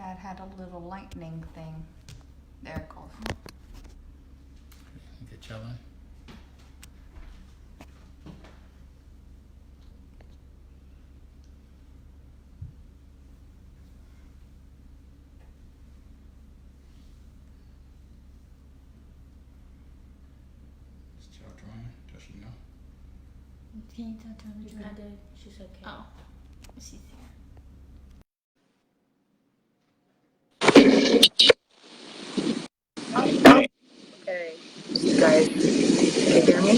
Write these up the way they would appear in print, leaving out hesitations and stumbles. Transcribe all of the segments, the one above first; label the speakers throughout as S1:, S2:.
S1: that had a little lightning thing. There it goes.
S2: Get Jylin. Is Jill drawing? Does she know?
S3: Can you tell Tony?
S4: I did. She said okay.
S3: Oh, she's here.
S4: Okay. You guys, can you hear me?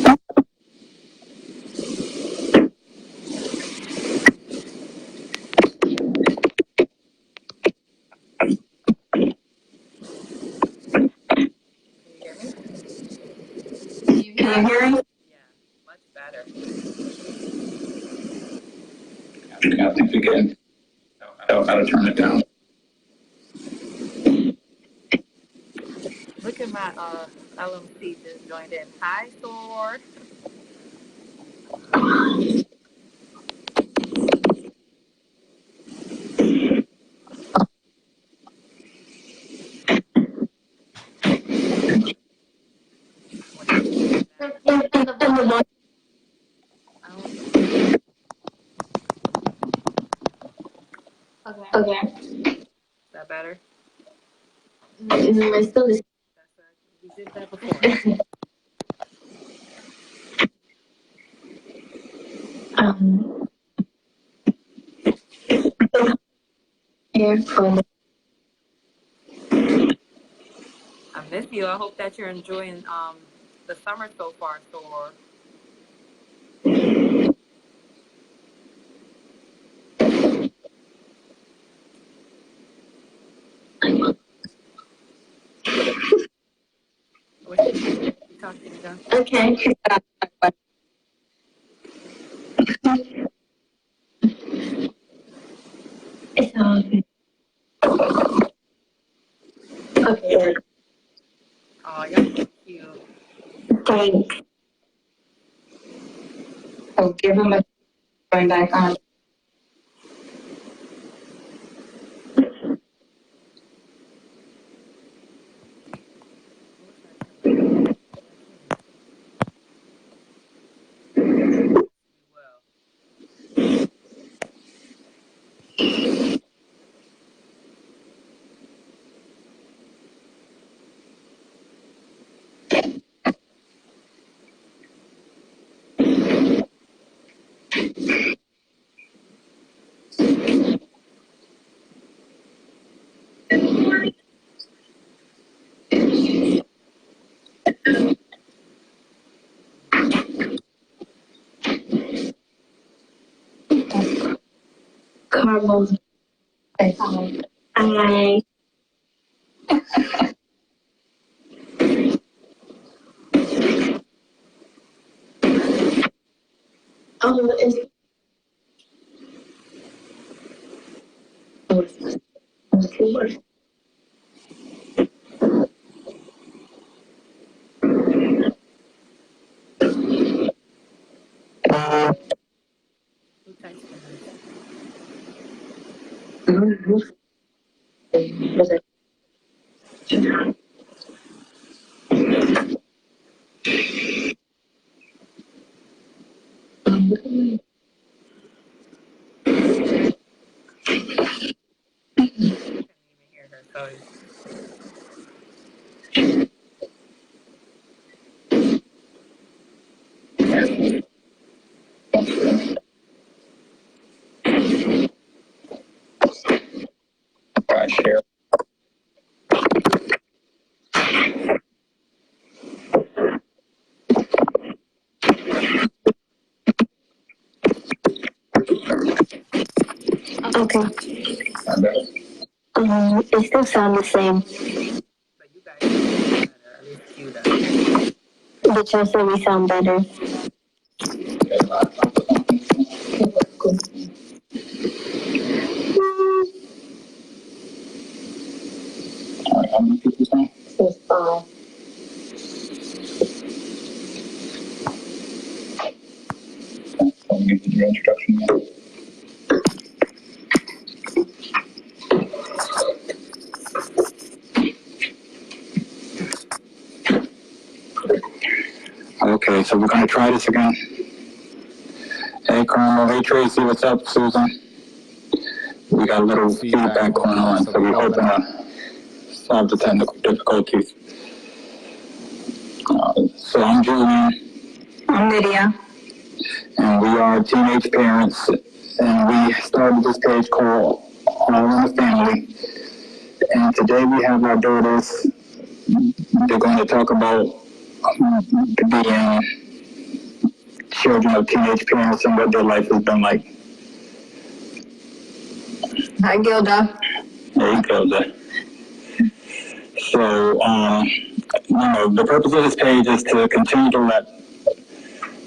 S3: Can you hear me?
S4: Yeah, much better.
S2: I think we get how to turn it down.
S4: Look at my LMC just joined in. Hi, Thor.
S3: Okay.
S4: Is that better?
S3: I still just.
S4: We did that before.
S3: Here from.
S4: I miss you. I hope that you're enjoying the summer so far, Thor.
S3: Okay. It's on. Okay.
S4: Oh, you're so cute.
S3: Thanks. Oh, give him a going back on. Caramel. I. Oh, it's.
S2: I share.
S3: Okay. It still sounds the same.
S4: But you guys sound better. At least you does.
S3: But you say we sound better.
S2: All right, how many people now?
S3: It's five.
S2: Can you give your introduction now? Okay, so we're gonna try this again. Hey, Carmel. Hey, Tracy. What's up, Susan? We got a little feedback going on, so we're hoping to solve the technical difficulties. So I'm Julian.
S3: I'm Nydia.
S2: And we are teenage parents, and we started this page called All in the Family. And today we have our daughters. They're going to talk about being children of teenage parents and what their life has been like.
S3: Hi, Gilda.
S2: Hey, Gilda. So, the purpose of this page is to continue to let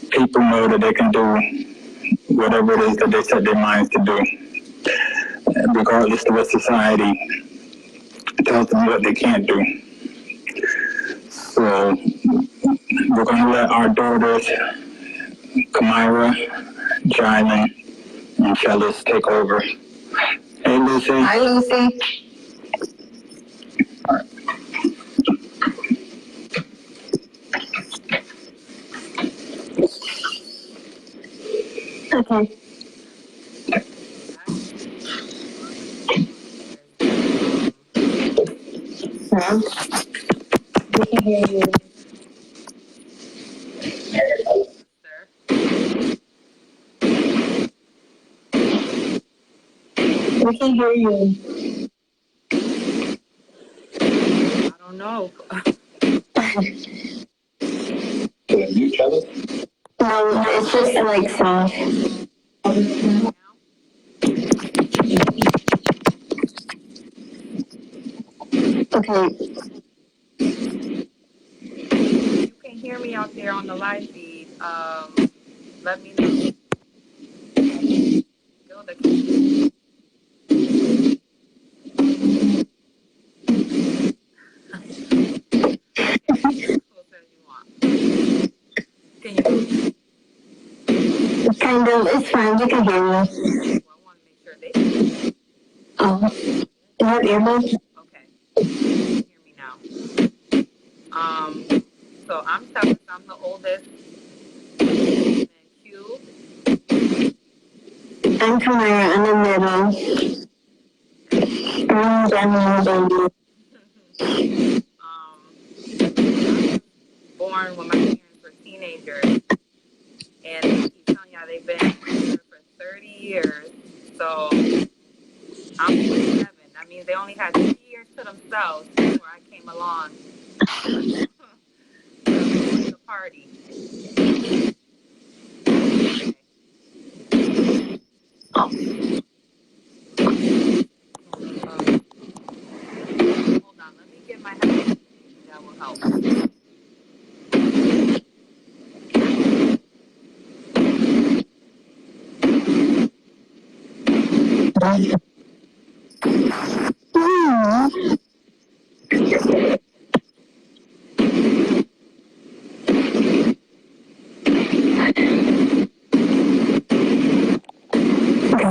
S2: people know that they can do whatever it is that they set their minds to do, regardless of what society tells them what they can't do. So we're going to let our daughters, Qamyra, Jylin, and Chellis, take over. Hey, Lucy.
S3: Hi, Lucy.
S2: All right.
S3: Okay. Huh? We can hear you. We can hear you.
S4: I don't know.
S2: You, Chellis?
S3: No, it's just like soft. Okay.
S4: You can hear me out there on the live feed. Let me know. Gilda, can you?
S3: Kind of. It's fine. We can hear you.
S4: Well, I want to make sure they can.
S3: Oh. Is that earbuds?
S4: Okay. You can hear me now. So I'm Chellis. I'm the oldest. And then Q.
S3: I'm Qamyra. I'm the middle. I'm the baby.
S4: Born when my parents were teenagers. And I keep telling y'all they've been together for 30 years. So I'm 47. That means they only had 3 years to themselves before I came along to the party. Hold on, let me get my headphones. That will help.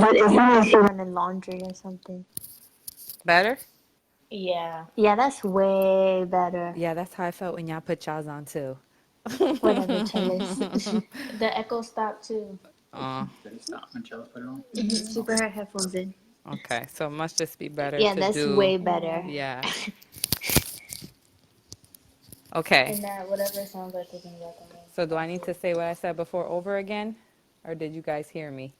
S3: But it's not like she running laundry or something.
S4: Better?
S1: Yeah.
S3: Yeah, that's way better.
S4: Yeah, that's how I felt when y'all put y'all's on too.
S3: Whatever, Chellis.
S1: The echo stopped too.
S2: Did it stop when Chellis put it on?
S1: She put her headphones in.
S4: Okay, so it must just be better
S3: Yeah,
S4: to
S3: that's
S4: do.
S3: way better.
S4: Yeah. Okay.
S1: And that whatever sounds like is in the background.
S4: So do I need to say what I said before over again? Or did you guys hear me?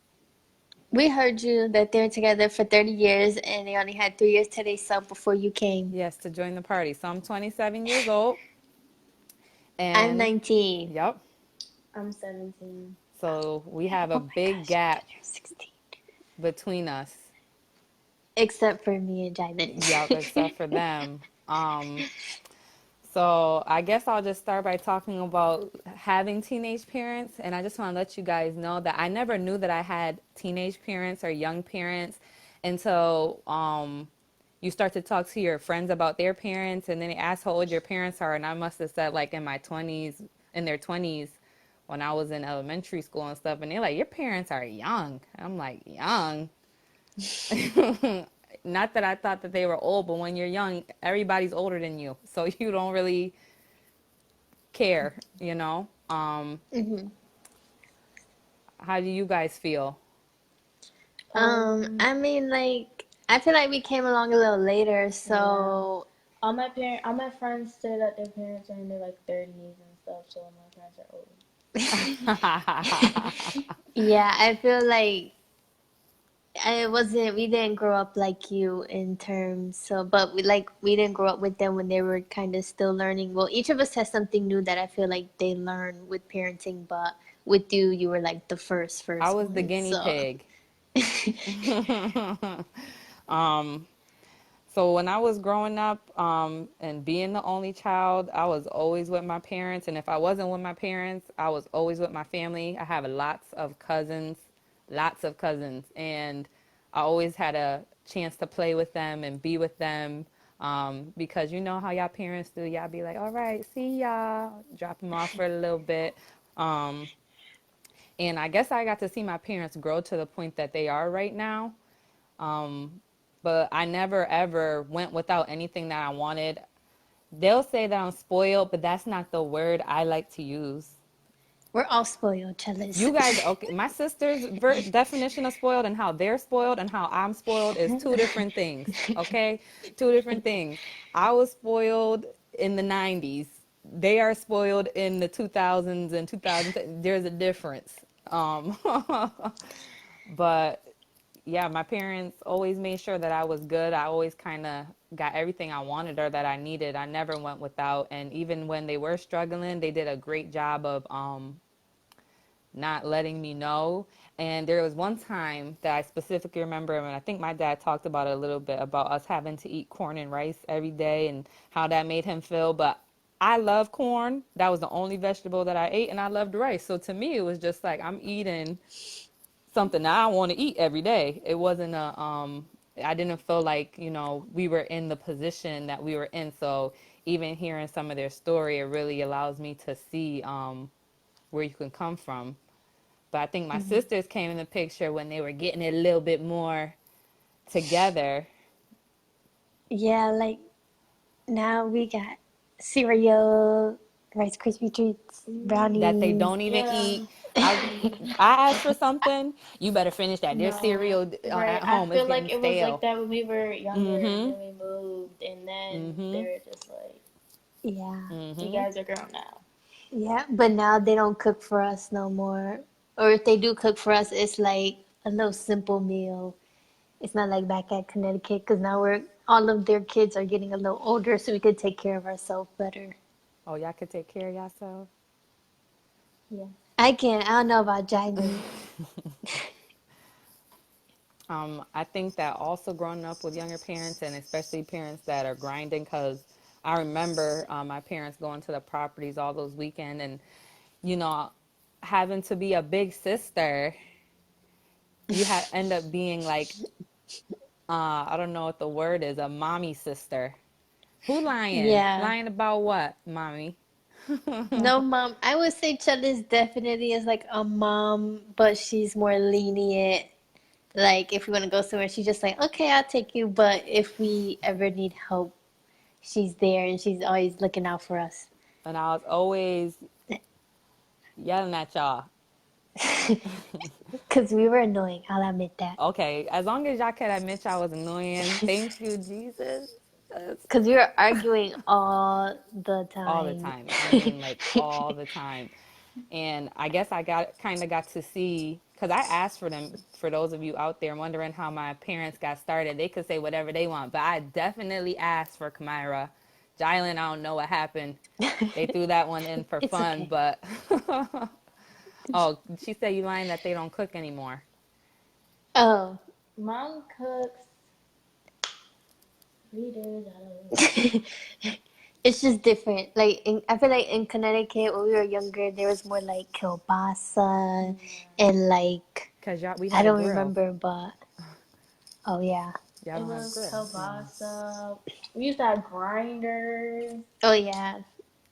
S3: We heard you that they're together for 30 years and they only had 3 years to themselves before you came.
S4: Yes, to join the party. So I'm 27 years old.
S3: I'm
S4: And
S3: 19.
S4: yep.
S1: I'm 17.
S4: So we have a
S3: Oh my
S4: big
S3: gosh,
S4: gap
S3: you're 16.
S4: between us.
S3: Except for me and Jylin.
S4: Yep, except for them. So I guess I'll just start by talking about having teenage parents. And I just want to let you guys know that I never knew that I had teenage parents or young parents until you start to talk to your friends about their parents. And then they ask how old your parents are. And I must have said like in their 20s when I was in elementary school and stuff. And they're like, your parents are young. I'm like, young? Not that I thought that they were old, but when you're young, everybody's older than you. So you don't really care, you know? How do you guys feel?
S3: I mean, like, I feel like we came along a little later, so
S5: All my friends said that their parents are in their like 30s and stuff, so my parents are old.
S3: yeah, I feel like we didn't grow up like you in terms, so, but we didn't grow up with them when they were kind of still learning. Well, each of us has something new that I feel like they learn with parenting, but with you, you were like the
S4: I
S3: first
S4: was the
S3: one,
S4: guinea
S3: so.
S4: pig. um, so when I was growing up and being the only child, I was always with my parents. And if I wasn't with my parents, I was always with my family. I have lots of cousins. And I always had a chance to play with them and be with them. Because you know how y'all parents do. Y'all be like, all right, see y'all. Drop them off for a little bit. Um, and I guess I got to see my parents grow to the point that they are right now. But I never ever went without anything that I wanted. They'll say that I'm spoiled, but that's not the word I like to use.
S3: We're all spoiled, Chellis.
S4: You guys, okay, my sister's definition of spoiled and how they're spoiled and how I'm spoiled is two different things, okay? Two different things. I was spoiled in the 90s. They are spoiled in the 2000s and 2010. There's a difference. Um, but yeah, my parents always made sure that I was good. I always kind of got everything I wanted or that I needed. I never went without. And even when they were struggling, they did a great job of not letting me know. And there was one time that I specifically remember, and I think my dad talked about it a little bit, about us having to eat corn and rice every day and how that made him feel. But I love corn. That was the only vegetable that I ate, and I loved rice. So to me, it was just like I'm eating something that I want to eat every day. It wasn't I didn't feel like, we were in the position that we were in. So even hearing some of their story, it really allows me to see where you can come from. But I think my sisters came in the picture when they were getting it a little bit more together.
S3: Yeah, like now we got cereal, Rice Krispie treats,
S4: That they
S3: brownies.
S4: don't even
S5: Yeah.
S4: eat. I I asked for something, you better finish that. Their
S5: No,
S4: cereal
S5: right.
S4: at
S5: I
S4: home is
S5: feel like
S4: getting
S5: it was like
S4: stale.
S5: that when we were younger and
S4: Mm-hmm.
S5: then we moved and then
S4: Mm-hmm.
S5: they were just like,
S3: Yeah,
S5: you
S4: Mm-hmm.
S5: guys are grown now.
S3: yeah, but now they don't cook for us no more. Or if they do cook for us, it's like a little simple meal. It's not like back at Connecticut because now all of their kids are getting a little older, so we could take care of ourselves better.
S4: Oh, y'all could take care of yourself.
S5: Yeah.
S3: I can't. I don't know about Jylin.
S4: I think that also growing up with younger parents and especially parents that are grinding, because I remember my parents going to the properties all those weekends and, you know, having to be a big sister, end up being like, I don't know what the word is, a mommy sister. Who lying?
S3: Yeah.
S4: Lying about what, mommy?
S3: No, mom. I would say Chellis definitely is like a mom, but she's more lenient. Like if we want to go somewhere, she's just like, okay, I'll take you. But if we ever need help, she's there and she's always looking out for us.
S4: And I was always yelling at y'all.
S3: Because we were annoying, I'll admit that.
S4: Okay, as long as y'all can admit y'all was annoying, thank you, Jesus. That's
S3: Because we were arguing all the
S4: all the
S3: time.
S4: time. I mean, like all the time. And I guess I got to see, because I asked for them, for those of you out there wondering how my parents got started. They could say whatever they want, but I definitely asked for Qamyra. Jylin, I don't know what happened. They threw that one in for
S3: It's
S4: fun,
S3: okay.
S4: but oh, she said you lying that they don't cook anymore.
S3: Oh.
S5: Mom cooks 3 days out of the week.
S3: It's just different. I feel like in Connecticut when we were younger, there was more like kielbasa and like
S4: Cause y'all, we
S3: I
S4: had a
S3: don't
S4: grill.
S3: remember, but oh yeah,
S4: Y'all
S5: It
S4: don't have a
S5: was
S4: grill.
S5: kielbasa. We used to have grinders.
S3: oh yeah,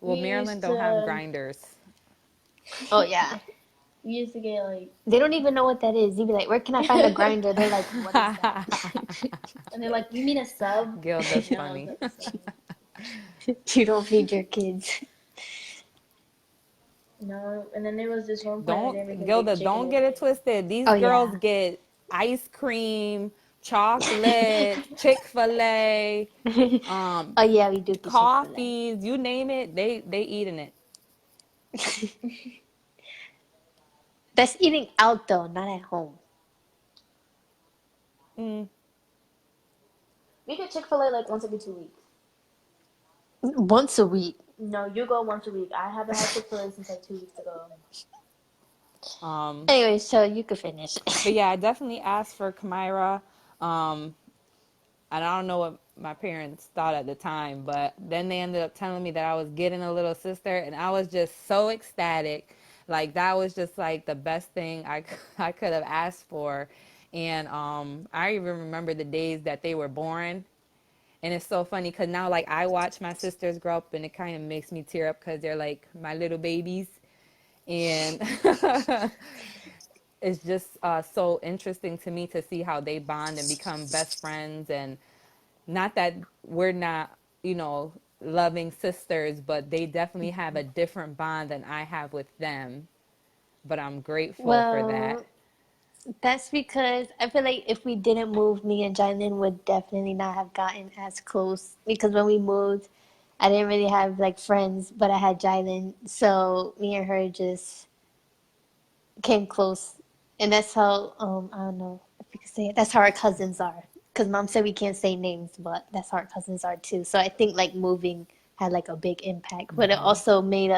S5: We
S4: Well, Maryland
S5: used
S4: don't have
S5: to
S4: grinders.
S3: oh yeah.
S5: we used to get like
S3: They don't even know what that is. You'd be like, "Where can I find a grinder?" They're like, "What is that?"
S5: and they're like, you mean a sub?
S4: Gil, that's
S5: No,
S4: funny.
S5: that's
S3: You don't feed your kids.
S5: No, and then there was this one point I
S4: Don't,
S5: didn't even
S4: Gilda,
S5: get chicken
S4: don't
S5: with
S4: get it
S5: me.
S4: twisted. These
S3: Oh
S4: girls
S3: yeah.
S4: get ice cream, chocolate, Chick-fil-A,
S3: Oh yeah, we do get Chick-fil-A.
S4: coffees, you name it, they eating it.
S3: That's eating out though, not at home.
S4: Mm.
S5: We get Chick-fil-A like once every 2 weeks.
S3: Once a week.
S5: No, you go once a week. I haven't had Chick-fil-A since like 2 weeks ago.
S4: Um,
S3: Anyway, so you could finish.
S4: but yeah, I definitely asked for Qamyra. Um, and I don't know what my parents thought at the time, but then they ended up telling me that I was getting a little sister, and I was just so ecstatic. Like that was just like the best thing I could have asked for. And I even remember the days that they were born. And it's so funny because now, like, I watch my sisters grow up, and it kind of makes me tear up because they're like my little babies. And it's just so interesting to me to see how they bond and become best friends. And not that we're not, loving sisters, but they definitely have a different bond than I have with them. But I'm grateful for that.
S3: Well, that's because I feel like if we didn't move, me and Jylin would definitely not have gotten as close. Because when we moved, I didn't really have like friends, but I had Jylin, so me and her just came close. And that's how I don't know if you could say it. That's how our cousins are. Because mom said we can't say names, but that's how our cousins are too. So I think like moving had like a big impact, but it also made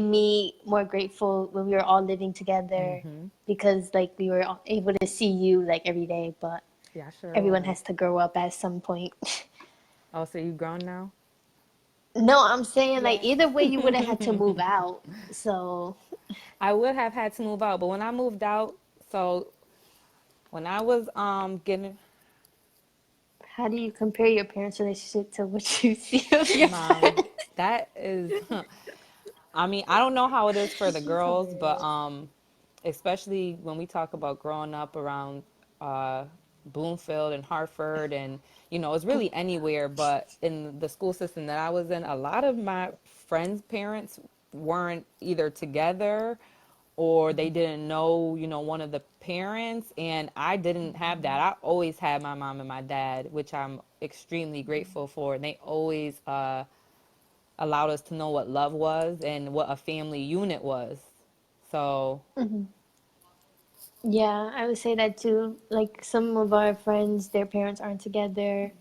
S3: me more grateful when we were all living together because like we were able to see you like every day, but
S4: Yeah, I sure
S3: everyone
S4: was.
S3: has to grow up at some point.
S4: Oh, so you grown now?
S3: No, I'm saying like
S5: Yes.
S3: either way you would have had to move out. So
S4: I would have had to move out, but when I moved out, so when I was getting
S3: how do you compare your parents' relationship to what you see of your
S4: mom,
S3: friends?
S4: that is I mean, I don't know how it is for the
S5: She's
S4: girls, but
S5: hilarious.
S4: especially when we talk about growing up around uh, Bloomfield and Hartford, and it's really anywhere. But in the school system that I was in, a lot of my friends' parents weren't either together or they didn't know, one of the parents, and I didn't have that. I always had my mom and my dad, which I'm extremely grateful for, and they always allowed us to know what love was and what a family unit was. So,
S3: Yeah, I would say that too. Like some of our friends, their parents aren't together.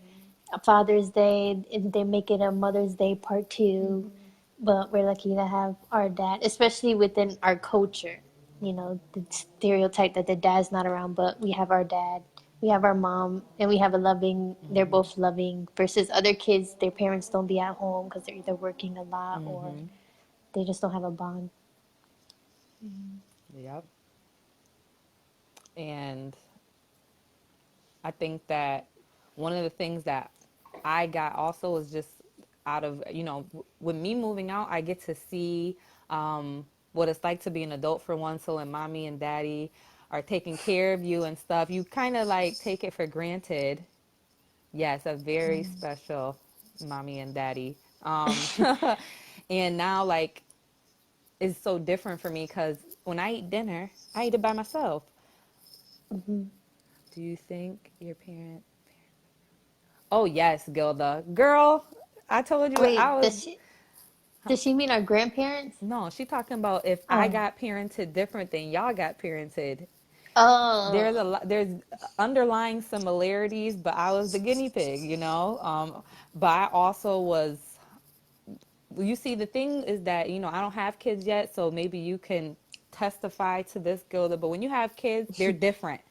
S3: A Father's Day, they make it a Mother's Day part two. But we're lucky to have our dad, especially within our culture. You know, the stereotype that the dad's not around, but we have our dad, we have our mom, and we have a loving, they're both loving, versus other kids, their parents don't be at home because they're either working a lot or they just don't have a bond.
S4: yep. And I think that one of the things that I got also is just out of, with me moving out, I get to see what it's like to be an adult for once. So when mommy and daddy are taking care of you and stuff, you kind of like take it for granted. Yes, a very special mommy and daddy. And now, like, it's so different for me because when I eat dinner, I eat it by myself. Do you think your parent? Oh yes, Gilda. Girl, I told you I
S3: Wait,
S4: was.
S3: does she mean our grandparents?
S4: No, she talking about if I
S3: Oh.
S4: got parented different than y'all got parented. There's
S3: Oh.
S4: a lot. There's underlying similarities, but I was the guinea pig, But I also was. You see, the thing is that I don't have kids yet, so maybe you can testify to this, Gilda. But when you have kids, they're different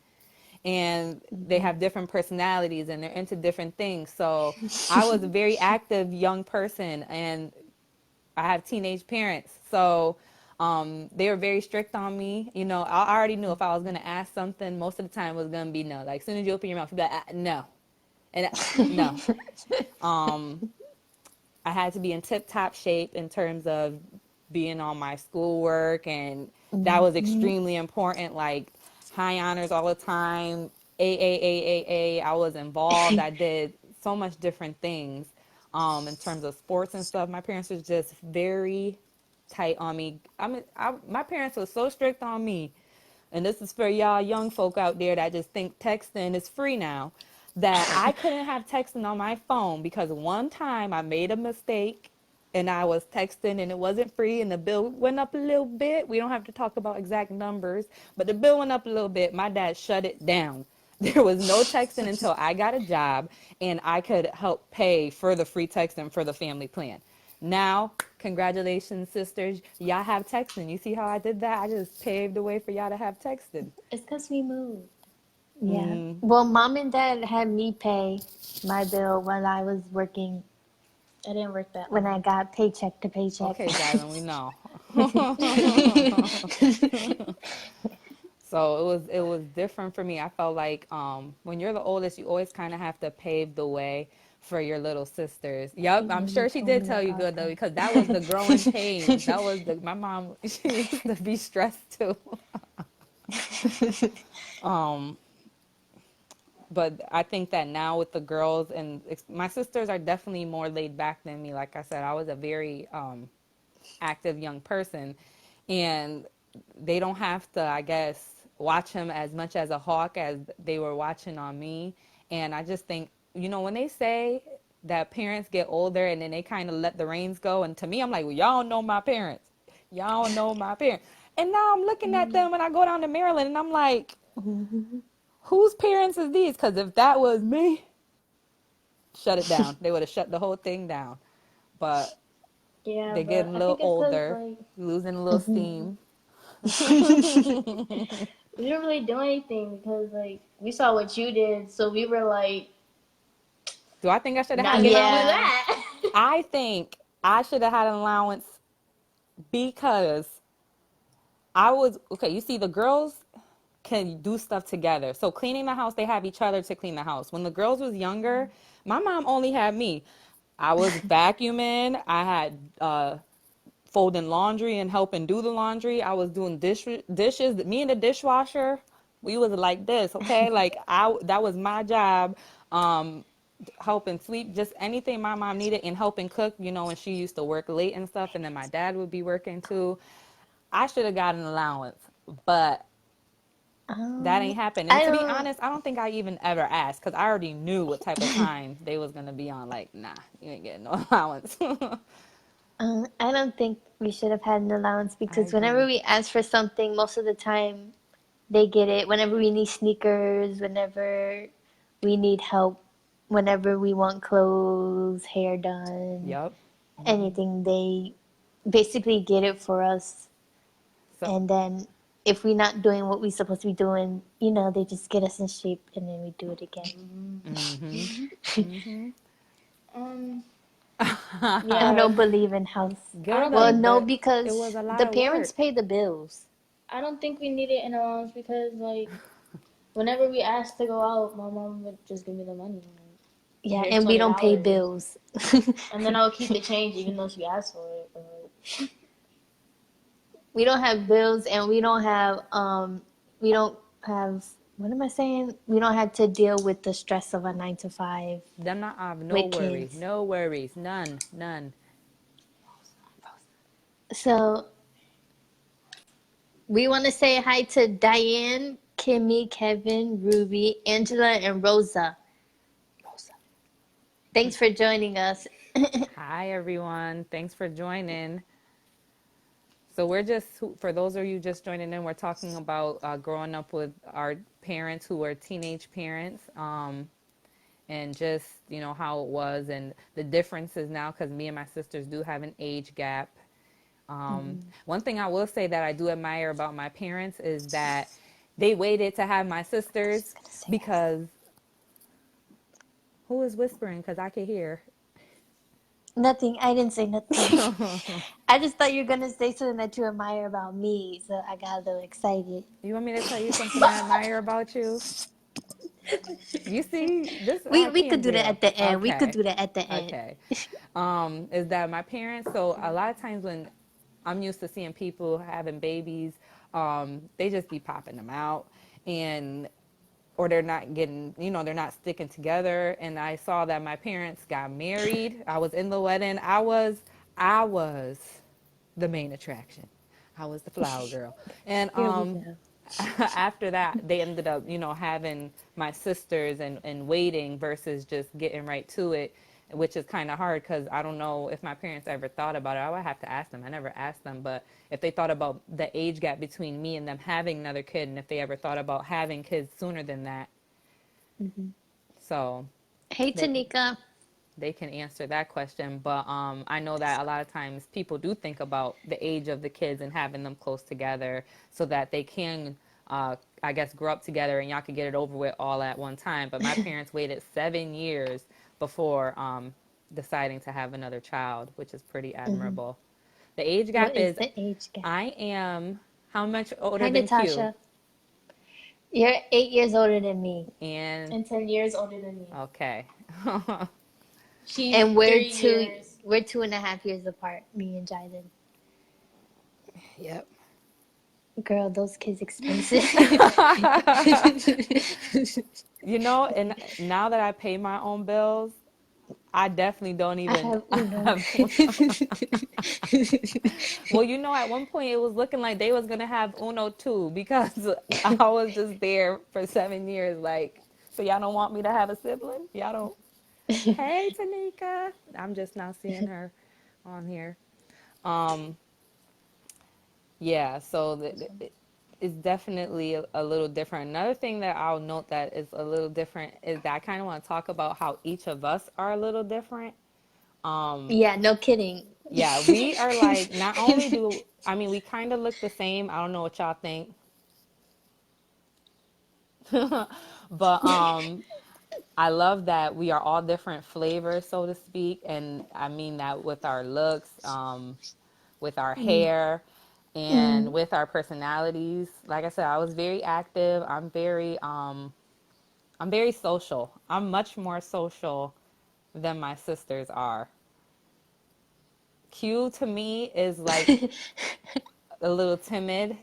S4: and they have different personalities and they're into different things. So I was a very active young person and I have teenage parents. So they were very strict on me. I already knew if I was going to ask something, most of the time it was going to be no. Like as soon as you open your mouth, you'd be like, no. And no. I had to be in tip top shape in terms of being on my schoolwork, and that was extremely important. Like high honors all the time, A. I was involved. I did so much different things in terms of sports and stuff. My parents was just very tight on me. My parents were so strict on me, and this is for y'all young folk out there that just think texting is free now, that I couldn't have texting on my phone because one time I made a mistake and I was texting and it wasn't free and the bill went up a little bit. We don't have to talk about exact numbers, but the bill went up a little bit. My dad shut it down. There was no texting until I got a job and I could help pay for the free texting for the family plan. Now, congratulations, sisters. Y'all have texting. You see how I did that? I just paved the way for y'all to have texting.
S5: It's because we moved.
S3: Yeah. Well, mom and dad had me pay my bill while I was working
S5: I didn't work that
S3: when
S5: long.
S3: I got paycheck to paycheck.
S4: Okay, Jylin, we know. So it was different for me. I felt like when you're the oldest, you always kind of have to pave the way for your little sisters. Yep, I'm
S3: You
S4: sure she
S3: told
S4: did
S3: me
S4: tell you
S3: about
S4: good though,
S3: that.
S4: because that was the growing pains. That was my mom. She used to be stressed too. Um, but I think that now with the girls and my sisters are definitely more laid back than me. Like I said, I was a very active young person, and they don't have to, I guess, watch him as much as a hawk as they were watching on me. And I just think, when they say that parents get older and then they kind of let the reins go, and to me, I'm like, well, y'all don't know my parents. Y'all don't know my parents. And now I'm looking at them when I go down to Maryland, and I'm like, whose parents is these? Because if that was me, shut it down. They would have shut the whole thing down. But
S5: Yeah,
S4: they're
S5: but
S4: getting a
S5: I
S4: little
S5: think it's because
S4: older,
S5: like
S4: losing a little steam.
S5: we didn't really do anything because like we saw what you did, so we were like
S4: Do I think I should have had
S5: not
S4: an
S5: gonna do
S4: allowance?
S3: Yeah.
S5: that.
S4: I think I should have had an allowance because I was, okay, you see, the girls can do stuff together. So cleaning the house, they have each other to clean the house. When the girls was younger, my mom only had me. I was vacuuming. I had folding laundry and helping do the laundry. I was doing dishes. Me and the dishwasher, we was like this, okay? Like that was my job. Helping sweep, just anything my mom needed, and helping cook, when she used to work late and stuff, and then my dad would be working too. I should have got an allowance, but that ain't happened. And
S3: I
S4: to be
S3: don't.
S4: honest, I don't think I even ever asked because I already knew what type of time they was gonna be on. Like, nah, you ain't getting no allowance.
S3: I don't think we should have had an allowance
S4: I
S3: because whenever
S4: agree.
S3: we ask for something, most of the time they get it. Whenever we need sneakers, whenever we need help, whenever we want clothes, hair done,
S4: Yep.
S3: anything, they basically get it for us.
S4: So,
S3: And then if we're not doing what we're supposed to be doing, they just get us in shape and then we do it again.
S5: Um,
S3: I
S5: yeah,
S3: don't believe in house.
S5: I don't
S3: Well,
S4: girl,
S5: think
S3: no,
S4: but it was
S3: because
S4: a lot
S3: the
S4: of
S3: parents
S4: work.
S3: pay the bills.
S5: I don't think we needed an allowance because like whenever we asked to go out, my mom would just give me the money.
S3: Yeah,
S5: Here's
S3: and we don't pay
S5: $20,
S3: bills.
S5: and then I'll keep the change even though she asked for it. But, like,
S3: We don't have bills and we don't have what am I saying? We don't have to deal with the stress of a 9 to 5
S4: Them not have no
S3: with
S4: worries,
S3: kids.
S4: no worries, none, none.
S3: So we want to say hi to Diane, Kimmy, Kevin, Ruby, Angela, and Rosa. Thanks for joining us.
S4: Hi everyone, thanks for joining. So we're just, for those of you just joining in, we're talking about growing up with our parents who were teenage parents, and just, how it was and the differences now, because me and my sisters do have an age gap. One thing I will say that I do admire about my parents is that they waited to have my sisters because, who is whispering? Because I could hear.
S3: Nothing. I didn't say nothing. I just thought you were gonna say something that you admire about me, so I got a little excited.
S4: You want me to tell you something I admire about you? You see, this I
S3: We could
S4: can't
S3: do that
S4: do.
S3: at the end. We could
S4: Okay.
S3: do that at the end.
S4: Okay. Is that my parents, so a lot of times when I'm used to seeing people having babies, they just be popping them out, and or they're not getting, they're not sticking together. And I saw that my parents got married. I was in the wedding. I was the main attraction. I was the flower girl. And
S3: Here we go.
S4: after that, they ended up, having my sisters and waiting versus just getting right to it, which is kind of hard because I don't know if my parents ever thought about it. I would have to ask them. I never asked them, but if they thought about the age gap between me and them having another kid, and if they ever thought about having kids sooner than that. So
S3: Hey,
S4: they
S3: Tanika.
S4: they can answer that question. But I know that a lot of times people do think about the age of the kids and having them close together so that they can, I guess, grow up together and y'all can get it over with all at one time. But my parents waited 7 years before deciding to have another child, which is pretty admirable. The age gap
S3: What is
S4: is
S3: the age gap?
S4: I am how much older
S3: Hi,
S4: than Q?
S3: Natasha. You're 8 years older than me.
S4: And
S5: And 10 years older than me.
S4: okay.
S5: She's
S3: And
S5: 3 years.
S3: we're 2.5 years apart, me and Jylin.
S4: Yep.
S3: Girl, those kids expensive.
S4: And now that I pay my own bills, I definitely don't
S3: I
S4: even
S3: have Uno.
S4: have. Well, at one point it was looking like they was gonna have Uno too because I was just there for 7 years. Like, so y'all don't want me to have a sibling? Y'all don't. Hey, Tanika. I'm just now seeing her on here. Um, yeah. So it's definitely a little different. Another thing that I'll note that is a little different is that I kind of want to talk about how each of us are a little different.
S3: Yeah, no kidding.
S4: Yeah, we are like, not only we kind of look the same. I don't know what y'all think. But I love that we are all different flavors, so to speak. And I mean that with our looks, with our hair, and with our personalities. Like I said, I was very active. I'm very social. I'm much more social than my sisters are. Q to me is like a little timid,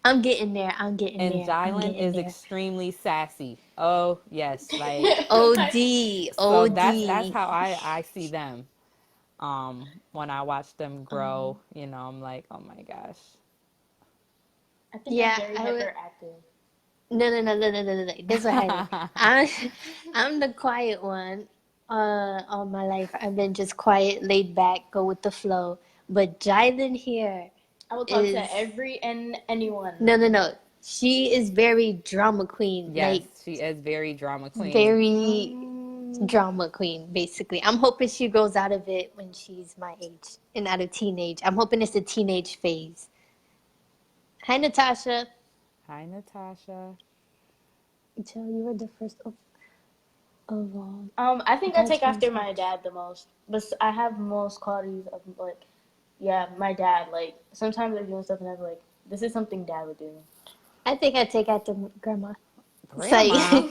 S3: I'm getting there. I'm getting
S4: and
S3: there. I'm
S4: Jylin
S3: getting
S4: is
S3: there.
S4: extremely sassy. Oh yes, like
S3: OD,
S4: so that's
S3: OD.
S4: how I see them. When I watch them grow, I'm like, oh my gosh.
S5: I think I'm
S3: Yeah,
S5: very
S3: I would.
S5: hyperactive.
S3: No. This is what happened. I'm, I'm the quiet one. All my life, I've been just quiet, laid back, go with the flow. But Jylin here
S5: I will talk
S3: is
S5: to every and anyone.
S3: no. She is very drama queen,
S4: Yes,
S3: like
S4: she is very drama queen.
S3: very drama queen. Basically, I'm hoping she grows out of it when she's my age and out of teenage. I'm hoping it's a teenage phase. Hi, Natasha.
S4: Hi, Natasha.
S3: Jill, you were the first of all.
S5: I think I take
S3: Attachments.
S5: after my dad the most, but I have most qualities of like, yeah, my dad. Like sometimes I'm doing stuff and I'm like, this is something dad would do.
S3: I think I take after grandma. It's like,
S4: Grandma.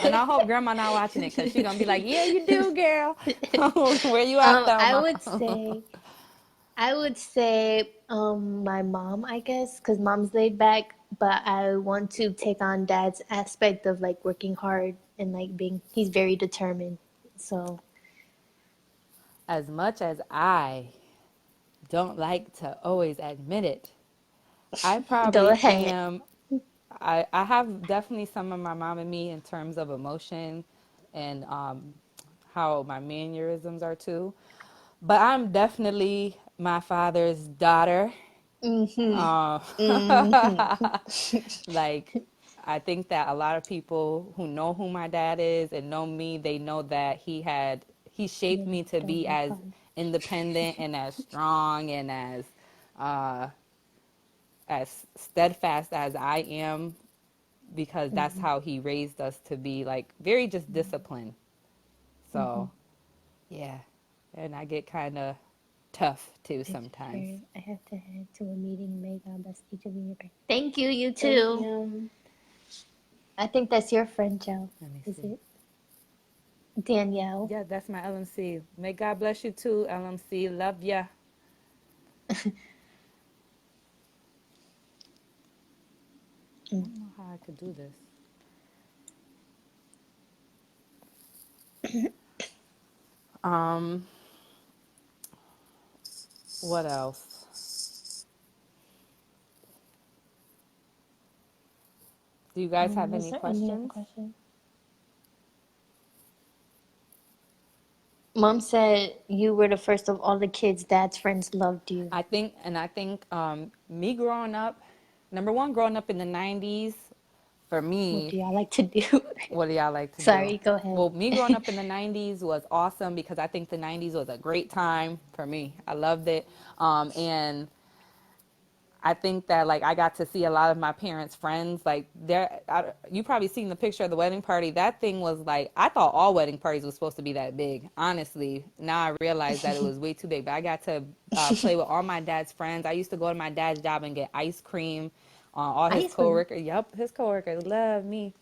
S4: And I hope grandma not watching it because she's gonna be like, yeah, you do, girl. Where you at,
S3: I
S4: Thelma?
S3: would say, my mom, I guess, because mom's laid back, but I want to take on dad's aspect of like working hard and like he's very determined. So,
S4: As much as I don't like to always admit it, I
S3: go
S4: probably
S3: ahead.
S4: am. I have definitely some of my mom and me in terms of emotion and how my mannerisms are too. But I'm definitely my father's daughter.
S3: Mm-hmm.
S4: Uh,
S3: Mm-hmm.
S4: like, I think that a lot of people who know who my dad is and know me, they know that he shaped me to
S3: Don't
S4: be
S3: make
S4: as
S3: fun.
S4: independent and as strong and uh, as steadfast as I am because that's how he raised us to be like very just disciplined. So, yeah. And I get kind of tough too
S3: It's
S4: sometimes.
S3: very, I have to head to a meeting. May God bless each of you. Thank you, you
S5: Thank
S3: too.
S5: you.
S3: I think that's your friend, Joe.
S4: Let me
S3: Is
S4: see.
S3: it Danielle?
S4: Yeah, that's my LMC. May God bless you too, LMC. Love ya. I don't know how I could do this. Um, What else? Do you guys have
S5: Was
S4: any
S5: there any other
S4: questions?
S5: question?
S3: Mom said you were the first of all the kids' dad's friends loved you.
S4: I think me growing up, number one, growing up in the 90s, for
S3: What
S4: me,
S3: do y'all like to do?
S4: what do y'all like to do?
S3: Sorry, go ahead.
S4: Well, me growing up in the 90s was awesome because I think the 90s was a great time for me. I loved it. And I think that like I got to see a lot of my parents' friends. Like you probably seen the picture of the wedding party. That thing was like I thought all wedding parties were supposed to be that big. Honestly, now I realize that it was way too big. But I got to play with all my dad's friends. I used to go to my dad's job and get ice cream. All his
S3: Ice cream.
S4: coworkers, yep, his coworkers love me.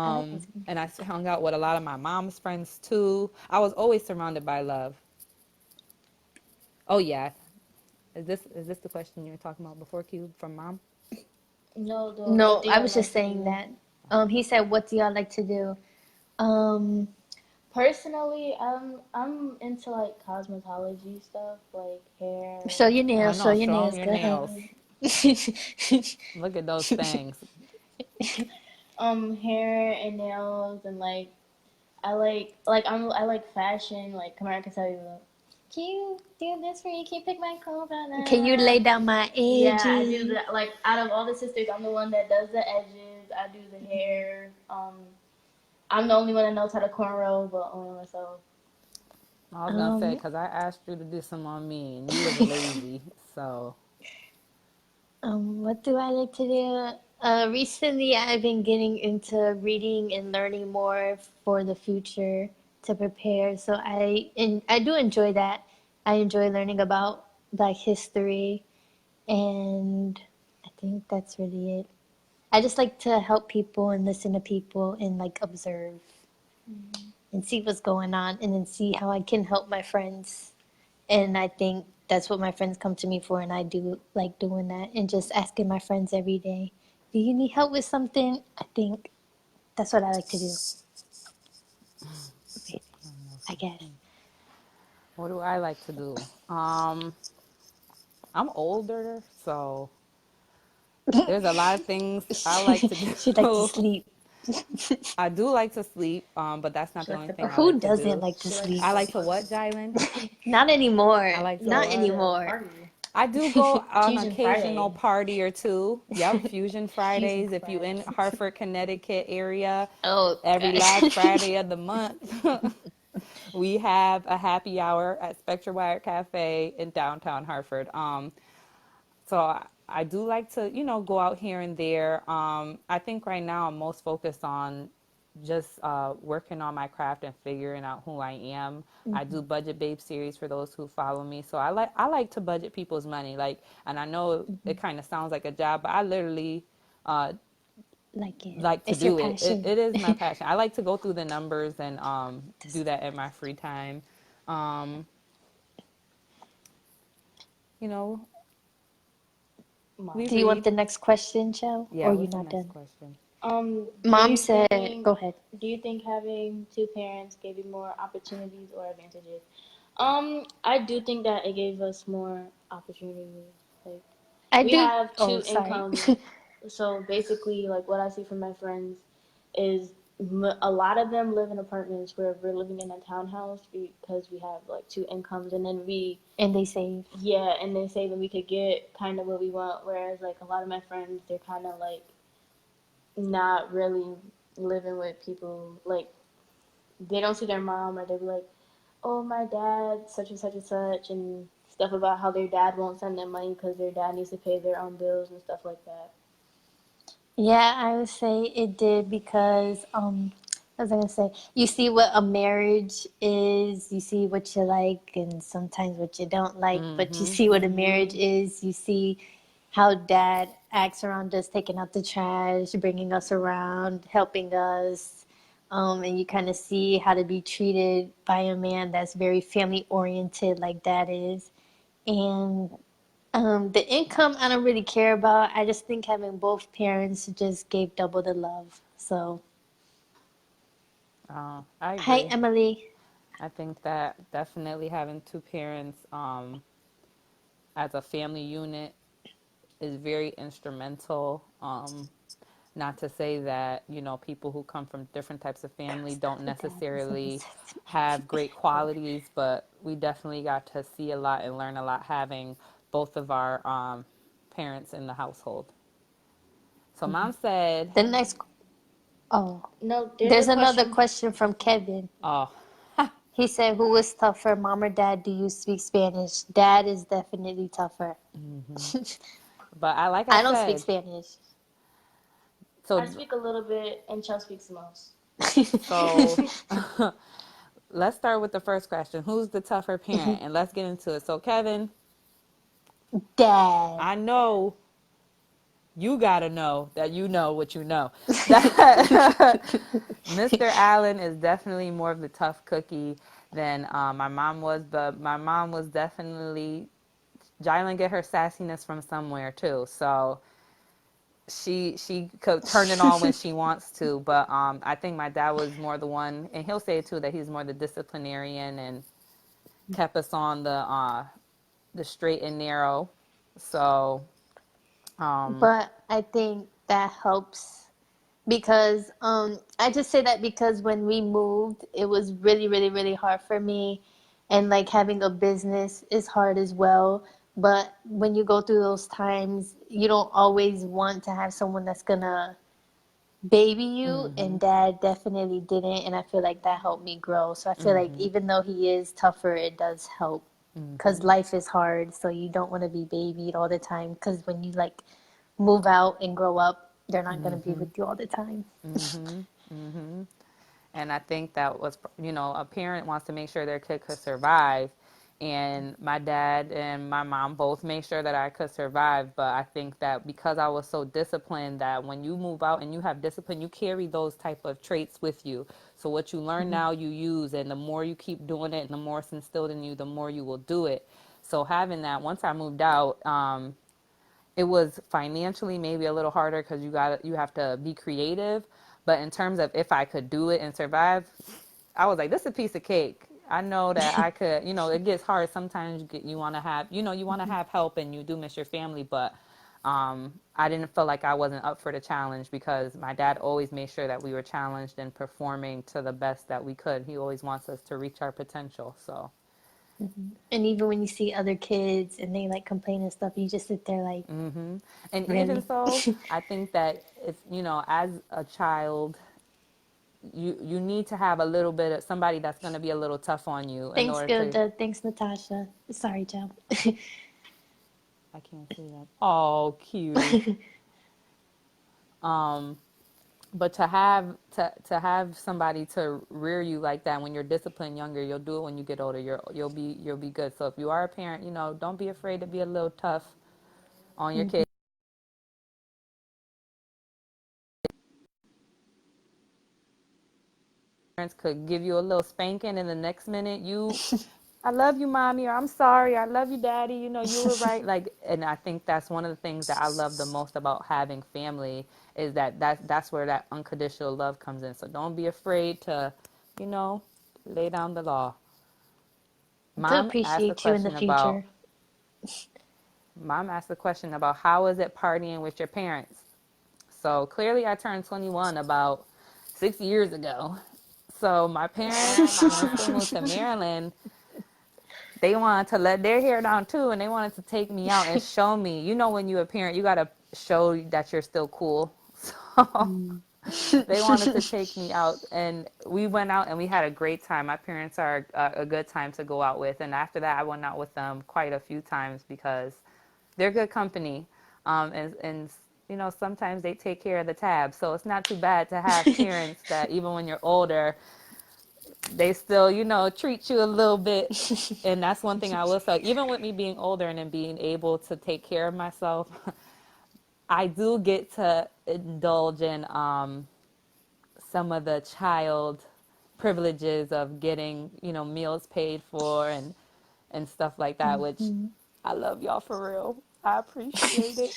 S3: I like ice cream.
S4: And I hung out with a lot of my mom's friends too. I was always surrounded by love. Oh yeah, is this the question you were talking about before, Cube, from mom?
S5: No, the what
S3: No,
S5: do
S3: I
S5: y'all
S3: was just
S5: like to
S3: saying
S5: do?
S3: that. He said, "What do y'all like to do?" Um,
S5: Personally, I'm into like cosmetology stuff, like hair,
S3: show your
S4: I
S3: nails. Show
S4: know,
S3: your
S4: show them
S3: nails.
S4: your
S3: Go ahead.
S4: nails. Look at those things.
S5: hair and nails, and like I like fashion. Like Qamyra can tell you, can you do this for me? Can you pick my clothes
S3: Can you
S5: out?
S3: lay down my
S5: Yeah, I do
S3: edges?
S5: that. Like out of all the sisters, I'm the one that does the edges. I do the hair. I'm the only one that knows how to cornrow, but only myself.
S4: I was gonna say
S3: Um,
S4: because I asked you to do some on me and you was lazy, so
S3: what do I like to do? Recently, I've been getting into reading and learning more for the future to prepare. So I do enjoy that. I enjoy learning about like history, and I think that's really it. I just like to help people and listen to people and like observe and see what's going on, and then see how I can help my friends. And I think that's what my friends come to me for, and I do like doing that and just asking my friends every day, do you need help with something? I think that's what I like to do, I guess.
S4: what do I like to do? I'm older, so there's a lot of things I like to
S3: She like to
S4: do.
S3: sleep.
S4: I do like to sleep, but that's not
S5: She
S4: the
S5: likes
S4: only
S5: to
S4: thing I
S3: Who
S4: like to
S3: doesn't
S4: do.
S3: like to
S5: she likes
S3: sleep?
S4: I
S5: to
S4: like to
S5: party.
S4: what, Jylin?
S3: Not anymore.
S4: I like
S5: She
S4: to
S3: Not
S5: likes
S4: what?
S5: to
S3: anymore.
S5: party.
S4: I do go on
S5: Fusion
S4: occasional
S5: Friday.
S4: party or two. Yep, Fusion
S5: Fusion
S4: Fridays. If you in
S5: Friday.
S4: Hartford, Connecticut area,
S3: Oh
S4: every last
S3: gosh.
S4: Friday of the month, we have a happy hour at Spectre Wire Cafe in downtown Hartford. So I do like to, go out here and there. I think right now I'm most focused on just working on my craft and figuring out who I am. I do Budget Babe series for those who follow me. So I like to budget people's money. Like, and I know it kind of sounds like a job, but I literally uh,
S3: Like it.
S4: like to
S3: It's your
S4: do it. it.
S3: passion.
S4: It is my passion. I like to go through the numbers and do that in my free time. Um, you know, we
S3: Do you want
S5: Mom.
S3: the
S4: read.
S3: next question, Joe? Or
S4: Yeah,
S3: are you
S4: what's the
S3: not
S4: next
S3: done?
S4: question?
S5: Do
S3: Mom
S5: you
S3: said,
S5: think
S3: go ahead.
S5: do you think having two parents gave you more opportunities or advantages? I do think that it gave us more opportunities. Like
S3: I
S5: we
S3: do.
S5: have
S3: Oh,
S5: two
S3: sorry.
S5: incomes, so basically, like what I see from my friends is a lot of them live in apartments where we're living in a townhouse because we have like two incomes, and then
S3: And they save.
S5: yeah, and they say that we could get kind of what we want. Whereas like a lot of my friends, they're kind of like not really living with people like they don't see their mom or they be like, oh my dad such and such and such and stuff about how their dad won't send them money because their dad needs to pay their own bills and stuff like that.
S3: Yeah, I would say it did because what was I gonna say? You see what a marriage is, you see what you like and sometimes what you don't like, but you see what a marriage is, you see how dad acts around us, taking out the trash, bringing us around, helping us. And you kind of see how to be treated by a man that's very family oriented like dad is. And the income I don't really care about. I just think having both parents just gave double the love. So,
S4: I
S3: hi
S4: agree.
S3: Emily.
S4: I think that definitely having two parents, as a family unit is very instrumental. Not to say that, people who come from different types of family don't
S3: My dad was like,
S4: necessarily have great qualities, but we definitely got to see a lot and learn a lot having both of our parents in the household. So mom said,
S3: the next. Oh,
S5: No, there's a
S3: there's another
S5: question.
S3: question from Kevin.
S4: oh,
S3: He said, "Who is tougher, mom or dad? Do you speak Spanish?" Dad is definitely tougher.
S4: but like I
S3: I don't speak
S4: said,
S3: Spanish.
S5: I
S4: so,
S5: speak a little bit, and Chell speaks the most.
S4: so let's start with the first question. Who's the tougher parent? And let's get into it. So Kevin,
S3: Dad.
S4: I know you gotta know that you know what you know. That Mr. Allen is definitely more of the tough cookie than my mom was, but my mom was definitely Jylin get her sassiness from somewhere too. So she could turn it on when she wants to, but I think my dad was more the one, and he'll say too that he's more the disciplinarian and kept us on the straight and narrow. So
S3: But I think that helps because I just say that because when we moved, it was really, really, really hard for me, and like having a business is hard as well. But when you go through those times, you don't always want to have someone that's gonna baby you, and dad definitely didn't, and I feel like that helped me grow. So I feel like even though he is tougher, it does help because life is hard, so you don't want to be babied all the time because when you like move out and grow up, they're not going to be with you all the time.
S4: and I think that was, a parent wants to make sure their kid could survive. And my dad and my mom both made sure that I could survive. But I think that because I was so disciplined, that when you move out and you have discipline, you carry those type of traits with you. So what you learn now, you use. And the more you keep doing it and the more it's instilled in you, the more you will do it. So having that, once I moved out, it was financially maybe a little harder because you have to be creative. But in terms of if I could do it and survive, I was like, this is a piece of cake. I know that I could. It gets hard sometimes. You want to have, you want to have help, and you do miss your family. But I didn't feel like I wasn't up for the challenge because my dad always made sure that we were challenged and performing to the best that we could. He always wants us to reach our potential. So.
S3: And even when you see other kids and they like complain and stuff, you just sit there like,
S4: And even
S3: really?
S4: so, I think that if as a child, you need to have a little bit of somebody that's going to be a little tough on you in
S3: Thanks,
S4: order to.
S3: Gilda. Thanks, Natasha. Sorry, Joe.
S4: I can't see that. Oh, cutie. Um, but to have somebody to rear you like that when you're disciplined younger, you'll do it when you get older. You'll be good. So if you are a parent, don't be afraid to be a little tough on your kids. Parents could give you a little spanking, and the next minute I love you, mommy, or I'm sorry, I love you, daddy. You were right. Like, and I think that's one of the things that I love the most about having family is that's where that unconditional love comes in. So don't be afraid to, you know, lay down the law.
S3: To
S4: Mom asked a
S3: appreciate you in the
S4: question about
S3: future.
S4: Mom asked a question about how is it partying with your parents. So clearly, I turned 21 about 6 years ago. So my parents, once they moved to Maryland, they wanted to let their hair down too, and they wanted to take me out and show me. When you're a parent, you gotta show that you're still cool. So they wanted to take me out, and we went out and we had a great time. My parents are a good time to go out with, and after that, I went out with them quite a few times because they're good company, and sometimes they take care of the tab, so it's not too bad to have parents that even when you're older they still, treat you a little bit. And that's one thing I will say. Even with me being older and then being able to take care of myself, I do get to indulge in some of the child privileges of getting, meals paid for and stuff like that, which I love y'all for real. I appreciate it.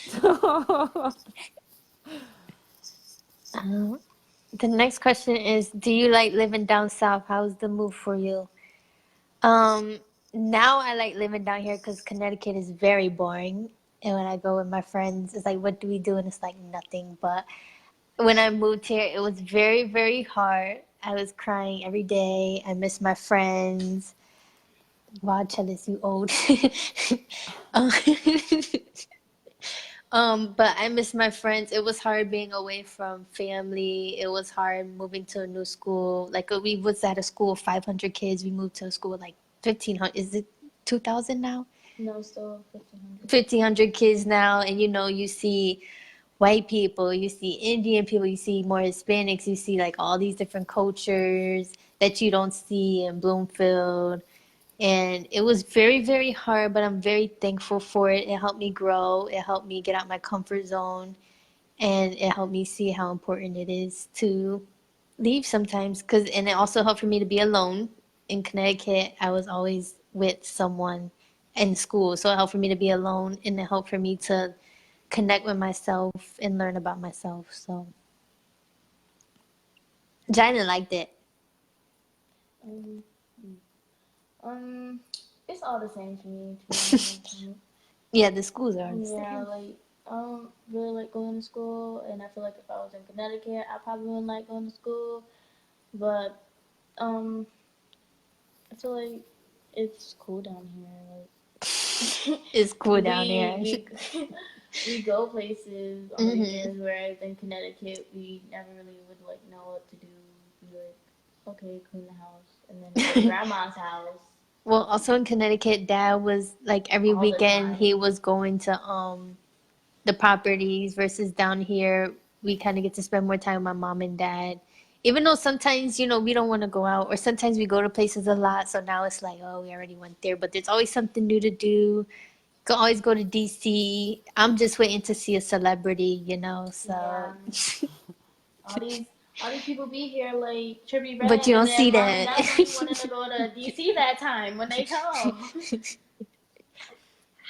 S3: The next question is, do you like living down south? How's the move for you? Um, Now I like living down here because Connecticut is very boring. And when I go with my friends, it's like, what do we do? And it's like nothing. But when I moved here, it was very, very hard. I was crying every day. I miss my friends. Wow, Chellis, you old. um, but I miss my friends. It was hard being away from family. It was hard moving to a new school. Like we was at a school of 500 kids. We moved to a school with like 1,500. Is it 2,000 now?
S5: No, still 1,500.
S3: 1,500 kids now, and you see white people, you see Indian people, you see more Hispanics, you see like all these different cultures that you don't see in Bloomfield. And it was very, very hard, but I'm very thankful for it. It helped me grow. It helped me get out my comfort zone, and it helped me see how important it is to leave sometimes. And it also helped for me to be alone. In Connecticut, I was always with someone in school, so it helped for me to be alone, and it helped for me to connect with myself and learn about myself. So, Jylin liked it.
S5: Um, it's all the same to me. To be honest.
S3: Yeah, the schools are the
S5: Yeah,
S3: same.
S5: like I don't really like going to school, and I feel like if I was in Connecticut, I probably wouldn't like going to school. But I feel like it's cool down here. Like
S3: It's cool down here.
S5: We go places on
S3: Mhm.
S5: weekends, whereas in Connecticut we never really would like know what to do. Be like, okay, clean the house, and then go to grandma's house
S3: Well, also in Connecticut, Dad was like every
S5: all the
S3: weekend he
S5: time.
S3: was going to the properties versus down here we kind of get to spend more time with my mom and dad. Even though sometimes, we don't want to go out or sometimes we go to places a lot, so now it's like, oh, we already went there, but there's always something new to do. Can always go to DC. I'm just waiting to see a celebrity, so
S5: Yeah, all these people be here like Trippie
S3: but
S5: Redd,
S3: you
S5: and
S3: don't see
S5: then mom and
S3: that.
S5: dad don't be wanting to go to DC that time when they come.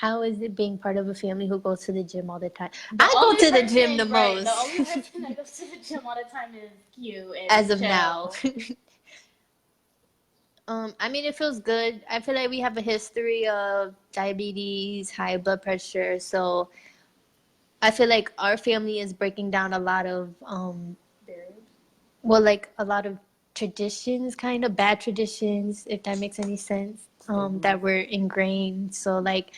S3: How is it being part of a family who goes to the gym all the time?
S5: The
S3: I go
S5: only
S3: to the gym the
S5: person, right? The
S3: most
S5: only person that goes to the gym all the time is Q
S3: as
S5: and
S3: of now.
S5: Chell.
S3: I mean, it feels good. I feel like we have a history of diabetes, high blood pressure, so I feel like our family is breaking down a lot of, well, like a lot of traditions, kind of bad traditions, if that makes any sense, that were ingrained. So, like,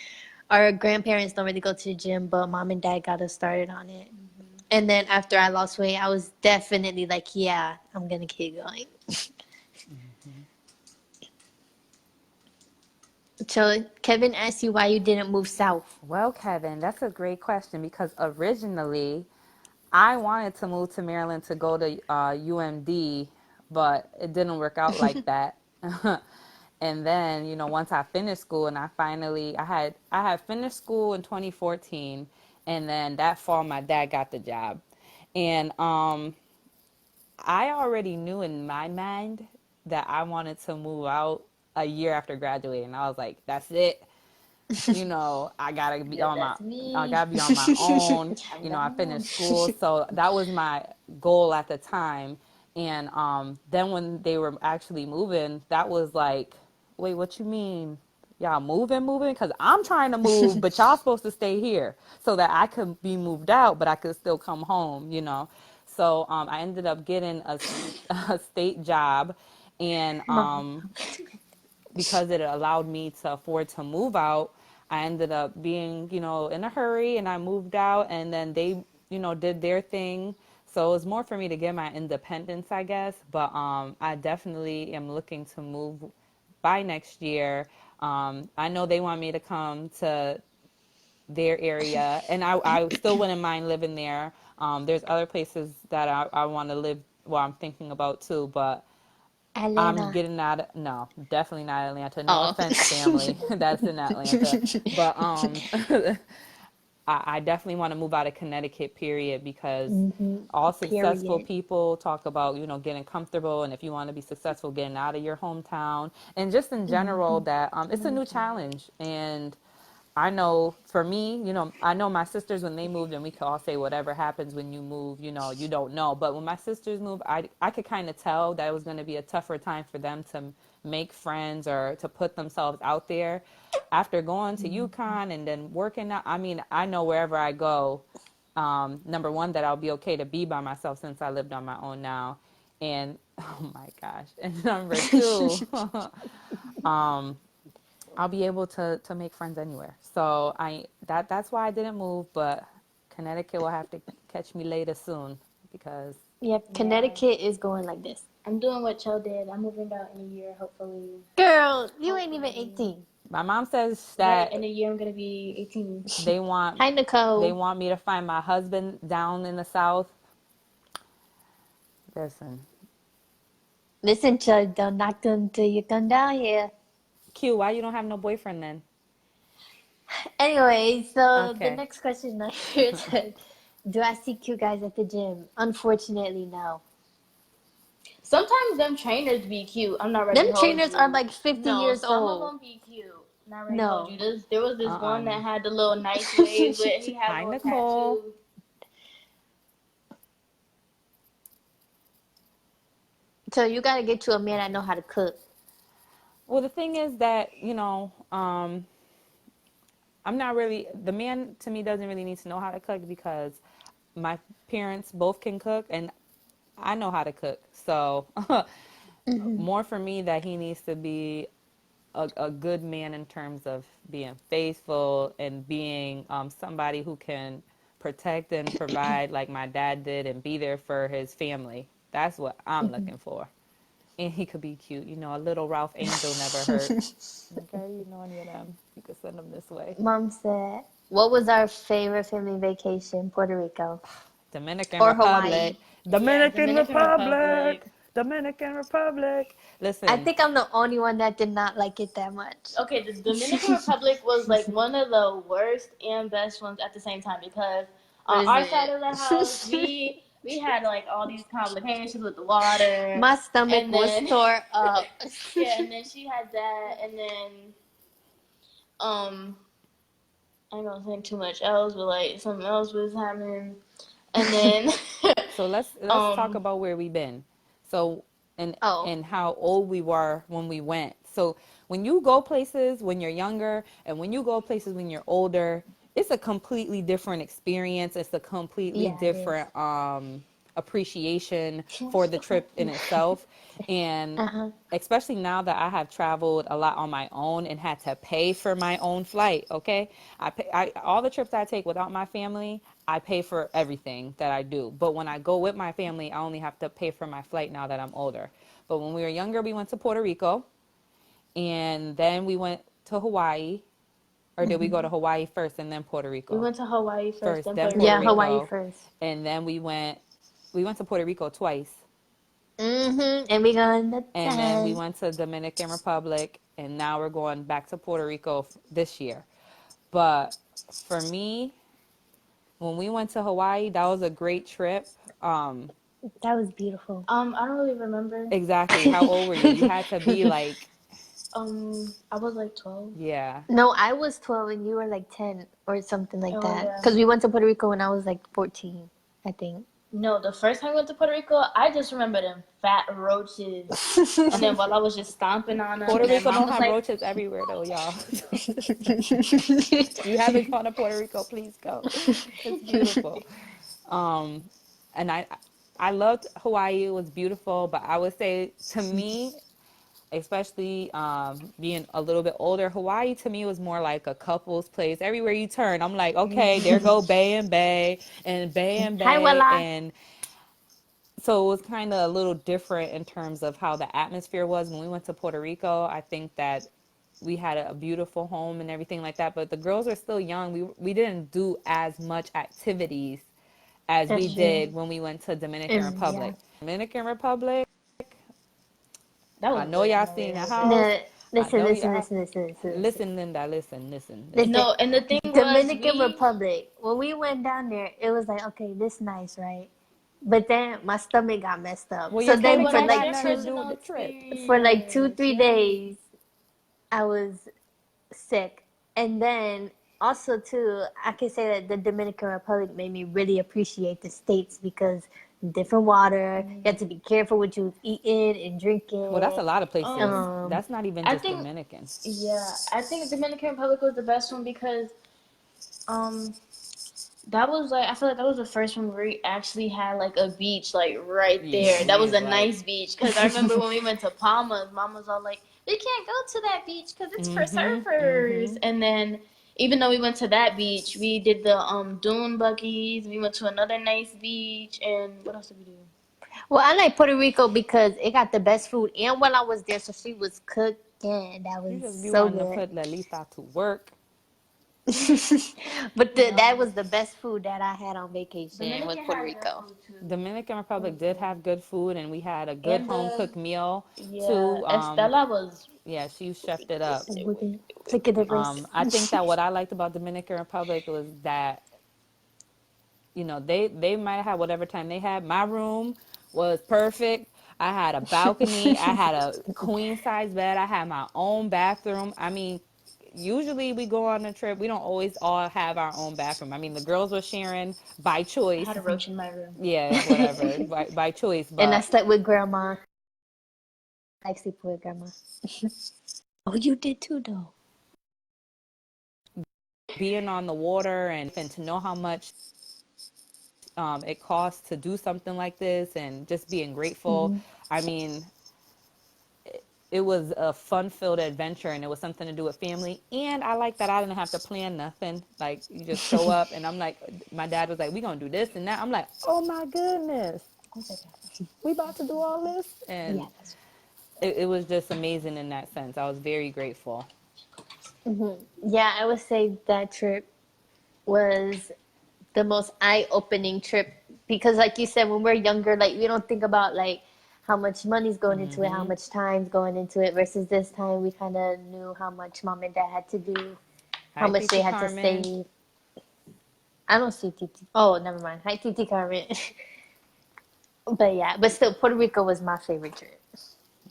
S3: our grandparents don't really go to the gym, but mom and dad got us started on it. And then after I lost weight, I was definitely like, yeah, I'm gonna keep going. So Kevin asked you why you didn't move south.
S4: Well, Kevin, that's a great question because originally I wanted to move to Maryland to go to UMD, but it didn't work out like that. And then, once I finished school and I had finished school in 2014, and then that fall my dad got the job. And I already knew in my mind that I wanted to move out a year after graduating. I was like, that's it. I gotta be
S5: Yep,
S4: on my
S5: that's
S4: I
S5: me.
S4: gotta be on my own.
S5: I'm
S4: I
S5: gone.
S4: finished school, so that was my goal at the time. And then when they were actually moving, that was like, wait, what you mean? Y'all moving? Because I'm trying to move, but y'all supposed to stay here so that I could be moved out, but I could still come home. So I ended up getting a state job, and
S3: Mom.
S4: because it allowed me to afford to move out, I ended up being, in a hurry and I moved out and then they, did their thing. So it was more for me to get my independence, I guess. But I definitely am looking to move by next year. I know they want me to come to their area and I still wouldn't mind living there. There's other places that I want to live, well, I'm thinking about too, but I'm
S3: Elena.
S4: getting out. No, definitely not Atlanta. No
S3: Oh.
S4: offense, family, that's in Atlanta. But I definitely want to move out of Connecticut. Period, because all successful
S3: Period.
S4: people talk about getting comfortable, and if you want to be successful, getting out of your hometown, and just in general that it's a new challenge, and I know for me, I know my sisters when they moved, and we could all say whatever happens when you move, you don't know. But when my sisters moved, I could kind of tell that it was going to be a tougher time for them to make friends or to put themselves out there. After going to UConn and then working out, I mean, I know wherever I go, number one, that I'll be okay to be by myself since I lived on my own now. And oh my gosh. And number two, I'll be able to make friends anywhere. So that's why I didn't move, but Connecticut will have to catch me later soon because
S3: Yep,
S5: Yeah.
S3: Connecticut is going like this.
S5: I'm doing what Chell did. I'm moving out in a year, hopefully.
S3: Girl, you ain't even 18.
S4: my mom says
S5: Right,
S4: that
S5: in a year I'm gonna be 18.
S4: they want
S3: Hi, Nicole.
S4: they want me to find my husband down in the South.
S3: Listen, Chug, don't knock them till you come down here.
S4: Q, why you don't have no boyfriend then?
S3: Anyway, so the
S4: Okay.
S3: next question I heard said, do I see cute guys at the gym? Unfortunately, no.
S5: Sometimes them trainers be cute. I'm not ready
S3: Them
S5: to hold
S3: trainers
S5: you.
S3: are like 50
S5: No,
S3: years
S5: some
S3: old.
S5: of them be cute. Not ready to
S3: No.
S5: hold you. There was this one that had the little nice waves with. He had
S4: Hi,
S5: a little
S4: Nicole.
S5: tattoo.
S3: So you gotta get you a man that know how to cook.
S4: Well, the thing is that, I'm not really, the man to me doesn't really need to know how to cook because my parents both can cook and I know how to cook. So more for me that he needs to be a good man in terms of being faithful and being somebody who can protect and provide like my dad did and be there for his family. That's what I'm looking for. And he could be cute. A little Ralph Angel never hurt. Okay, any of them. You could send them this way.
S3: Mom said, what was our favorite family vacation? Puerto Rico.
S4: Dominican
S3: Or
S4: Republic.
S3: Hawaii.
S4: Dominican
S5: Dominican
S4: Republic.
S5: Republic.
S4: Dominican Republic. Listen.
S3: I think I'm the only one that did not like it that much.
S5: Okay, the Dominican Republic was like one of the worst and best ones at the same time because on our side of the house we had like all these complications with the water.
S3: My stomach
S5: and
S3: was
S5: then,
S3: tore up.
S5: Yeah, and then she had that, and then I ain't gonna say too much else, but like something else was happening, and then
S4: So let's talk about where we've been. So and how old we were when we went. So when you go places when you're younger and when you go places when you're older, it's a completely different experience. It's a completely different appreciation for the trip in itself. And especially now that I have traveled a lot on my own and had to pay for my own flight, okay? All the trips I take without my family, I pay for everything that I do. But when I go with my family, I only have to pay for my flight now that I'm older. But when we were younger, we went to Puerto Rico, and then we went to Hawaii. Or did we go to Hawaii first and then Puerto Rico?
S5: we went to Hawaii first, then
S4: then
S5: Puerto
S4: Puerto
S5: Rico.
S4: Rico.
S3: Hawaii first.
S4: And then we went to Puerto Rico twice.
S3: And we going to
S4: And then we went to Dominican Republic, and now we're going back to Puerto Rico this year. But for me, when we went to Hawaii, that was a great trip.
S3: That was beautiful.
S5: I don't really remember.
S4: Exactly. How old were you? You had to be like,
S5: I was like 12.
S4: yeah.
S3: No, I was 12 and you were like 10 or something like that.
S5: Yeah.
S3: Because we went to Puerto Rico when I was like 14, I think.
S5: No, the first time we went to Puerto Rico, I just remember them fat roaches. And then while I was just stomping on them.
S4: Puerto Rico
S5: Mom
S4: don't
S5: was
S4: have
S5: like,
S4: roaches everywhere though, y'all. If you haven't gone to Puerto Rico, please go. It's beautiful. And I loved Hawaii. It was beautiful, but I would say to me, especially being a little bit older, Hawaii to me was more like a couple's place. Everywhere you turn, I'm like, okay, there go Bay and Bay and Bay and Bay.
S3: Hi, Willa.
S4: And so it was kind of a little different in terms of how the atmosphere was. When we went to Puerto Rico, I think that we had a beautiful home and everything like that, but the girls were still young. We didn't do as much activities as we did when we went to Dominican Republic.
S3: Yeah.
S4: Dominican Republic,
S5: that was
S4: I know y'all seen the house.
S3: Listen,
S4: Listen, Linda, listen.
S5: No, and the thing
S3: Dominican
S5: was,
S3: Republic, when we went down there, it was like, okay, this nice, right? But then my stomach got messed up.
S4: Well,
S3: So then
S4: for like
S3: 2-3 days, I was sick. And then also too, I can say that the Dominican Republic made me really appreciate the states because different water. You have to be careful what you eating and
S4: Well, that's
S3: drinking.
S4: a lot of places.
S3: Um,
S4: That's not even
S5: I
S4: just
S5: think,
S4: Dominican.
S5: yeah, I think Dominican Republic was the best one because um that was like I feel like that was the first one where we actually had like a beach like right there.
S4: Yeah,
S5: That
S4: we
S5: was
S4: was
S5: a
S4: like,
S5: nice beach because I remember when we went to Palmas, Mom was all like, "We can't go to that beach because it's for surfers." And then even though we went to that beach, we did the dune buggies. We went to another nice beach, and what else did we do?
S3: well, I like Puerto Rico because it got the best food, and when I was there, so she was cooking. That
S4: you
S3: was
S4: just be
S3: so
S4: wanting to
S3: good.
S4: put Lalita to work.
S3: But that
S5: No,
S3: was the best food that I had on vacation was
S5: Dominican
S3: Puerto
S5: had good
S3: Rico.
S5: food too.
S4: Dominican
S5: It was
S4: Republic did
S5: good.
S4: have good food, and we had a good
S5: And
S4: home
S5: the
S4: cooked meal
S5: yeah,
S4: too.
S5: Estella was
S4: Yeah, she chefed it up.
S3: Look at the wrist.
S4: I think that what I liked about Dominican Republic was that they might have had whatever time they had. My room was perfect. I had a balcony. I had a queen size bed. I had my own bathroom. I mean, usually we go on a trip. We don't always all have our own bathroom. I mean, the girls were sharing by
S5: I
S4: choice.
S5: had a roach in my room.
S4: Yeah, whatever, by choice.
S3: And I
S4: But
S3: slept with grandma. I sleep with grandma. Oh, you did too, though.
S4: being on the water and to know how much it costs to do something like this and just being grateful. I mean, it was a fun-filled adventure, and it was something to do with family. And I like that I didn't have to plan nothing. Like, you just show up, and I'm like, my dad was like, "We gonna do this and that." I'm like, "Oh my goodness, we about to do all this,"
S3: Yeah.
S4: and it was just amazing in that sense. I was very grateful.
S3: Yeah, I would say that trip was the most eye-opening trip because, like you said, when we're younger, like we don't think about like how much money's going into it, how much time's going into it. Versus this time, we kind of knew how much mom and dad had to do, how
S4: Hi,
S3: much they
S4: Titi
S3: had to
S4: Carmen.
S3: save. I don't see Titi. Oh, never mind. Hi, Titi Carmen. But yeah, but still, Puerto Rico was my favorite trip.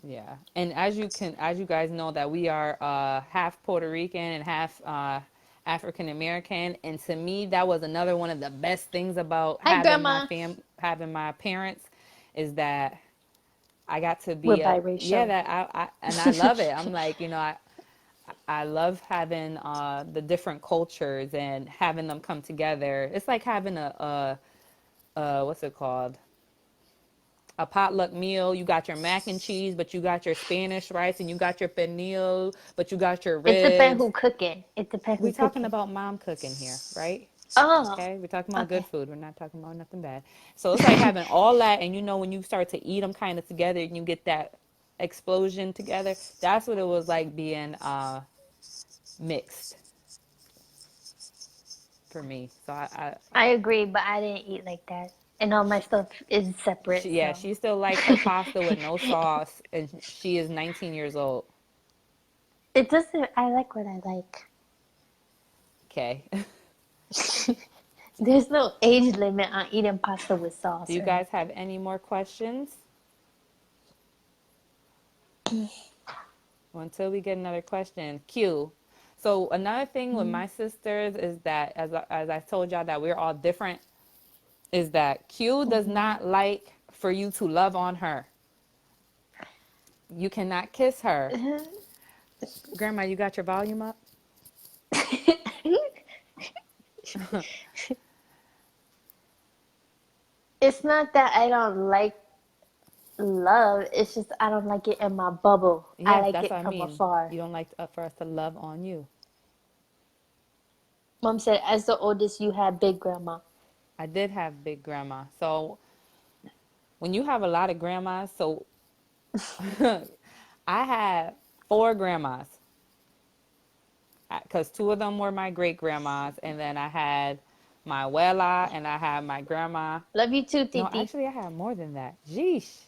S4: Yeah, and as you guys know, that we are half Puerto Rican and half African American, and to me, that was another one of the best things about
S3: Hi,
S4: having
S3: Grandma.
S4: having my parents, is that I got to
S3: We're
S4: be
S3: biracial.
S4: that I love it. I'm like, I love having the different cultures and having them come together. It's like having a what's it called? A potluck meal. You got your mac and cheese, but you got your Spanish rice, and you got your pernil, but you got your
S3: It depends
S4: ribs.
S3: who cooking. It depends
S4: We
S3: who
S4: talking
S3: cooking.
S4: about mom cooking here, right?
S3: Oh,
S4: Okay, we're talking about good
S3: okay.
S4: food. We're not talking about nothing bad. So it's like having all that, and when you start to eat them kind of together, and you get that explosion together. That's what it was like being mixed for me. So
S3: I agree, but I didn't eat like that. And all my stuff is separate,
S4: yeah,
S3: so.
S4: she still likes her pasta with no sauce, and she is 19 years old.
S3: It doesn't, I like what I like.
S4: Okay.
S3: There's no age limit on eating pasta with
S4: Do
S3: sauce
S4: you
S3: or
S4: guys
S3: nothing.
S4: have any more questions? Well, until we get another question, Q. So another thing with my sisters is that, as I told y'all, that we're all different, is that Q does not like for you to love on her. You cannot kiss her. Grandma, you got your volume up?
S3: It's not that I don't like love, it's just I don't like it in my bubble. I
S4: Yes,
S3: like
S4: that's
S3: it
S4: what I
S3: from
S4: mean.
S3: afar.
S4: You don't like for us to love on you.
S3: Mom said, as the oldest, you had big grandma.
S4: I did have big grandma. So when you have a lot of grandmas, so I had four grandmas because two of them were my great grandmas, and then I had my abuela and I had my grandma.
S3: Love you too,
S4: No,
S3: Titi.
S4: actually, I had more than that. Jeesh.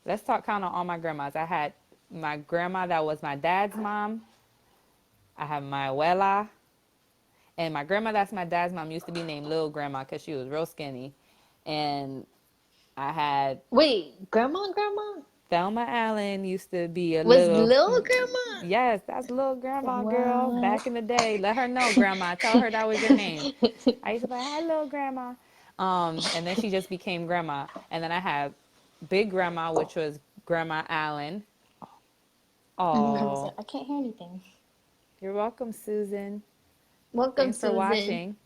S4: Let's talk count on all my grandmas. I had my grandma that was my dad's mom. I have my abuela. And my grandma that's my dad's mom used to be named Little Grandma because she was real skinny. And I had
S3: Wait, grandma, grandma?
S4: Thelma Allen used to be a
S3: Was
S4: little.
S3: little grandma?
S4: Yes, that's little grandma girl
S5: What?
S4: back in the day. Let her know, grandma. Tell her that was your name. I used to be like, hi, little grandma. And then she just became grandma. And then I had big grandma, which was Grandma Allen. Oh,
S5: I can't hear anything.
S4: you're welcome, Susan.
S3: Welcome,
S4: Thanks for
S3: Susan.
S4: watching.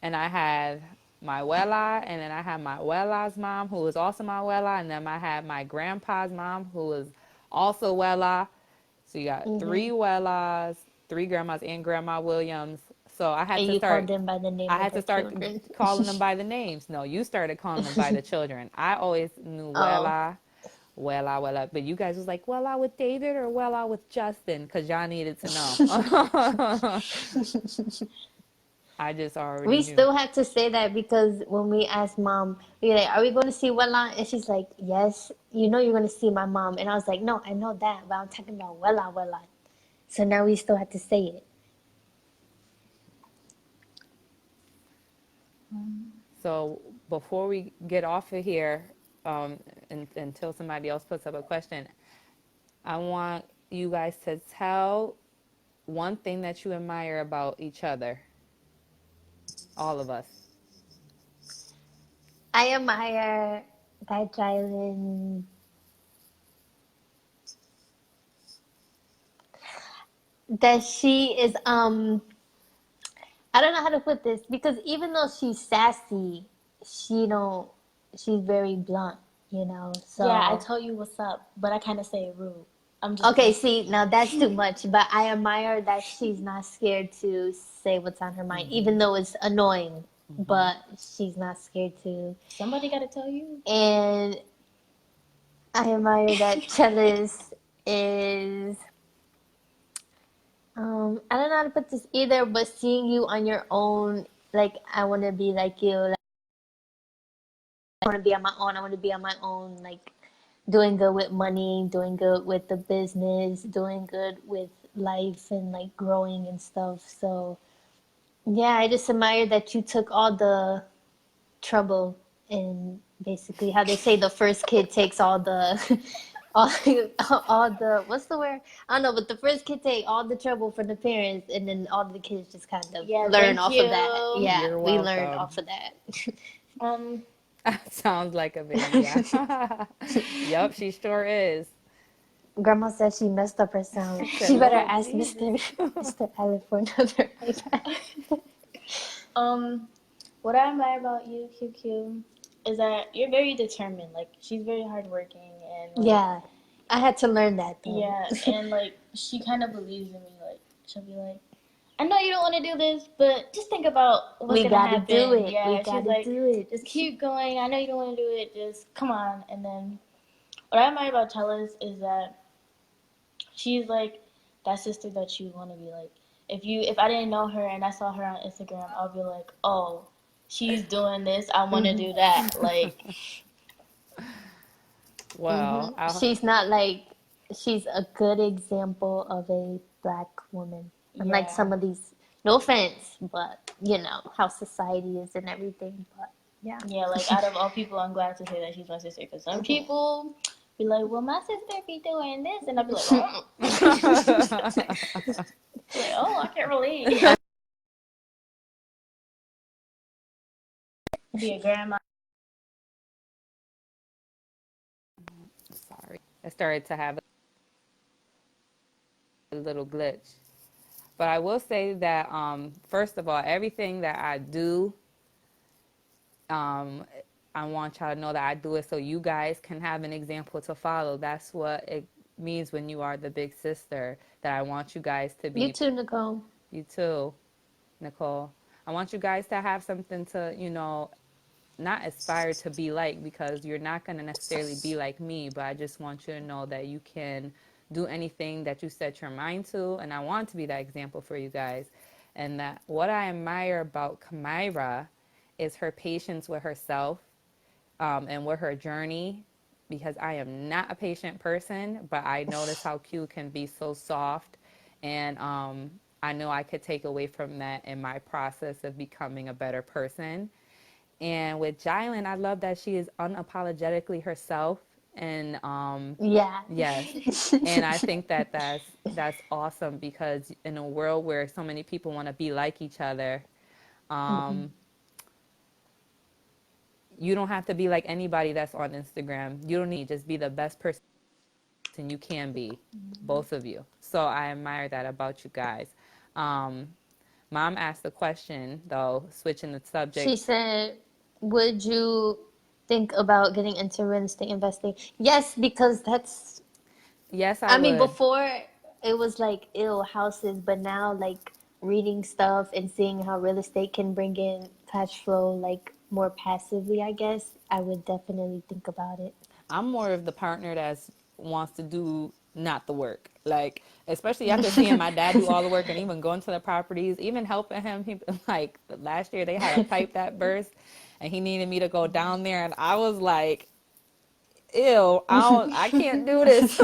S4: And I had my abuela, and then I had my abuela's mom, who was also my abuela, and then I had my grandpa's mom, who was also abuela. So you got three abuelas, three grandmas, and Grandma Williams. So
S3: And you called them by the name
S4: I
S3: of
S4: had
S3: her
S4: to start
S3: children.
S4: calling them by the names. No, you started calling them by the children. I always knew
S3: Oh.
S4: Wella. But you guys was like, Wella with David or Wella with Justin? Because y'all needed to know. I just already
S3: We
S4: knew.
S3: still had to say that because when we asked mom, we were like, "Are we going to see Wella?" And she's like, "Yes, you know you're going to see my mom." And I was like, "No, I know that, but I'm talking about Wella." So now we still have to say it.
S4: So before we get off of here, until somebody else puts up a question, I want you guys to tell one thing that you admire about each other, all of us.
S3: I admire that Jylin, that she is I don't know how to put this because even though she's sassy, she don't she's very blunt, you know. So
S5: Yeah, I told you what's up, but I kind of say it rude. I'm just
S3: okay, see, now that's too much, but I admire that she's not scared to say what's on her mind, even though it's annoying, but she's not scared to.
S5: Somebody got to tell you.
S3: And I admire that Chellis is, I don't know how to put this either, but seeing you on your own, like, I want to be like you, like, I want to be on my own, I want to be on my own, like, doing good with money, doing good with the business, doing good with life and like growing and stuff. So yeah, I just admire that you took all the trouble and basically how they say the first kid takes all the all, all the what's the word? I don't know, but the first kid take all the trouble for the parents and then all the kids just kind of
S5: Yeah,
S3: learn
S5: thank
S3: off of that.
S5: you.
S3: Yeah,
S4: You're
S3: we learn
S4: welcome.
S3: off of that.
S5: Um,
S4: Sounds like a baby. Yeah. Yep, she sure is.
S3: Grandma said she messed up her sound.
S4: She
S3: She
S4: said,
S3: better
S4: Lord
S3: ask
S4: Jesus.
S3: Mr. Allen for another iPad.
S5: what I admire about you, QQ, is that you're very determined. Like she's very hardworking and like,
S3: Yeah, I had to learn that though.
S5: yeah, and like she kind of believes in me. Like she'll be like, I know you don't want to do this, but just think about what's
S3: We
S5: gonna
S3: gotta
S5: happen.
S3: do it.
S5: Yeah,
S3: We
S5: she's
S3: gotta
S5: like,
S3: do it.
S5: just keep going. I know you don't want to do it. Just come on. And then what I admire about Chellis is that she's like that sister that you want to be like. If I didn't know her and I saw her on Instagram, I'll be like, oh, she's doing this. I want to do that. Like,
S4: Well,
S3: She's not like she's a good example of a black woman. Unlike
S5: yeah,
S3: some of these, no offense, but you know how society is and everything. But yeah,
S5: yeah. Like out of all people, I'm glad to say that she's my sister because some people be like, well, my sister be doing this, and I'll be like, oh, like, oh, I can't relate. Be a grandma.
S4: sorry. I started to have a little glitch. But I will say that, first of all, everything that I do, um, I want y'all to know that I do it so you guys can have an example to follow. That's what it means when you are the big sister, that I want you guys to
S3: you
S4: be,
S3: too, Nicole.
S4: you too, Nicole. I want you guys to have something to, not aspire to be like, because you're not going to necessarily be like me, but I just want you to know that you can do anything that you set your mind to, and I want to be that example for you guys. And that what I admire about Qamyra is her patience with herself, and with her journey, because I am not a patient person, but I notice how Q can be so soft, and I know I could take away from that in my process of becoming a better person. And with Jylin, I love that she is unapologetically herself, And
S3: Yeah.
S4: yes, and I think that that's awesome because in a world where so many people want to be like each other,
S3: Mm-mm.
S4: you don't have to be like anybody that's on Instagram. You don't need just be the best person you can be, both of you. So I admire that about you guys. Um, Mom asked the question though, switching the
S3: She
S4: subject.
S3: said, would you think about getting into real estate investing? Yes, because that's,
S4: Yes, I
S3: I mean,
S4: would.
S3: before it was like ill houses, but now like reading stuff and seeing how real estate can bring in cash flow like more passively, I guess, I would definitely think about it.
S4: I'm more of the partner that wants to do not the work. Like, especially after seeing my dad do all the work and even going to the properties, even helping him. He, like last year, they had a pipe that burst, and he needed me to go down there, and I was like, "Ew, I can't do this."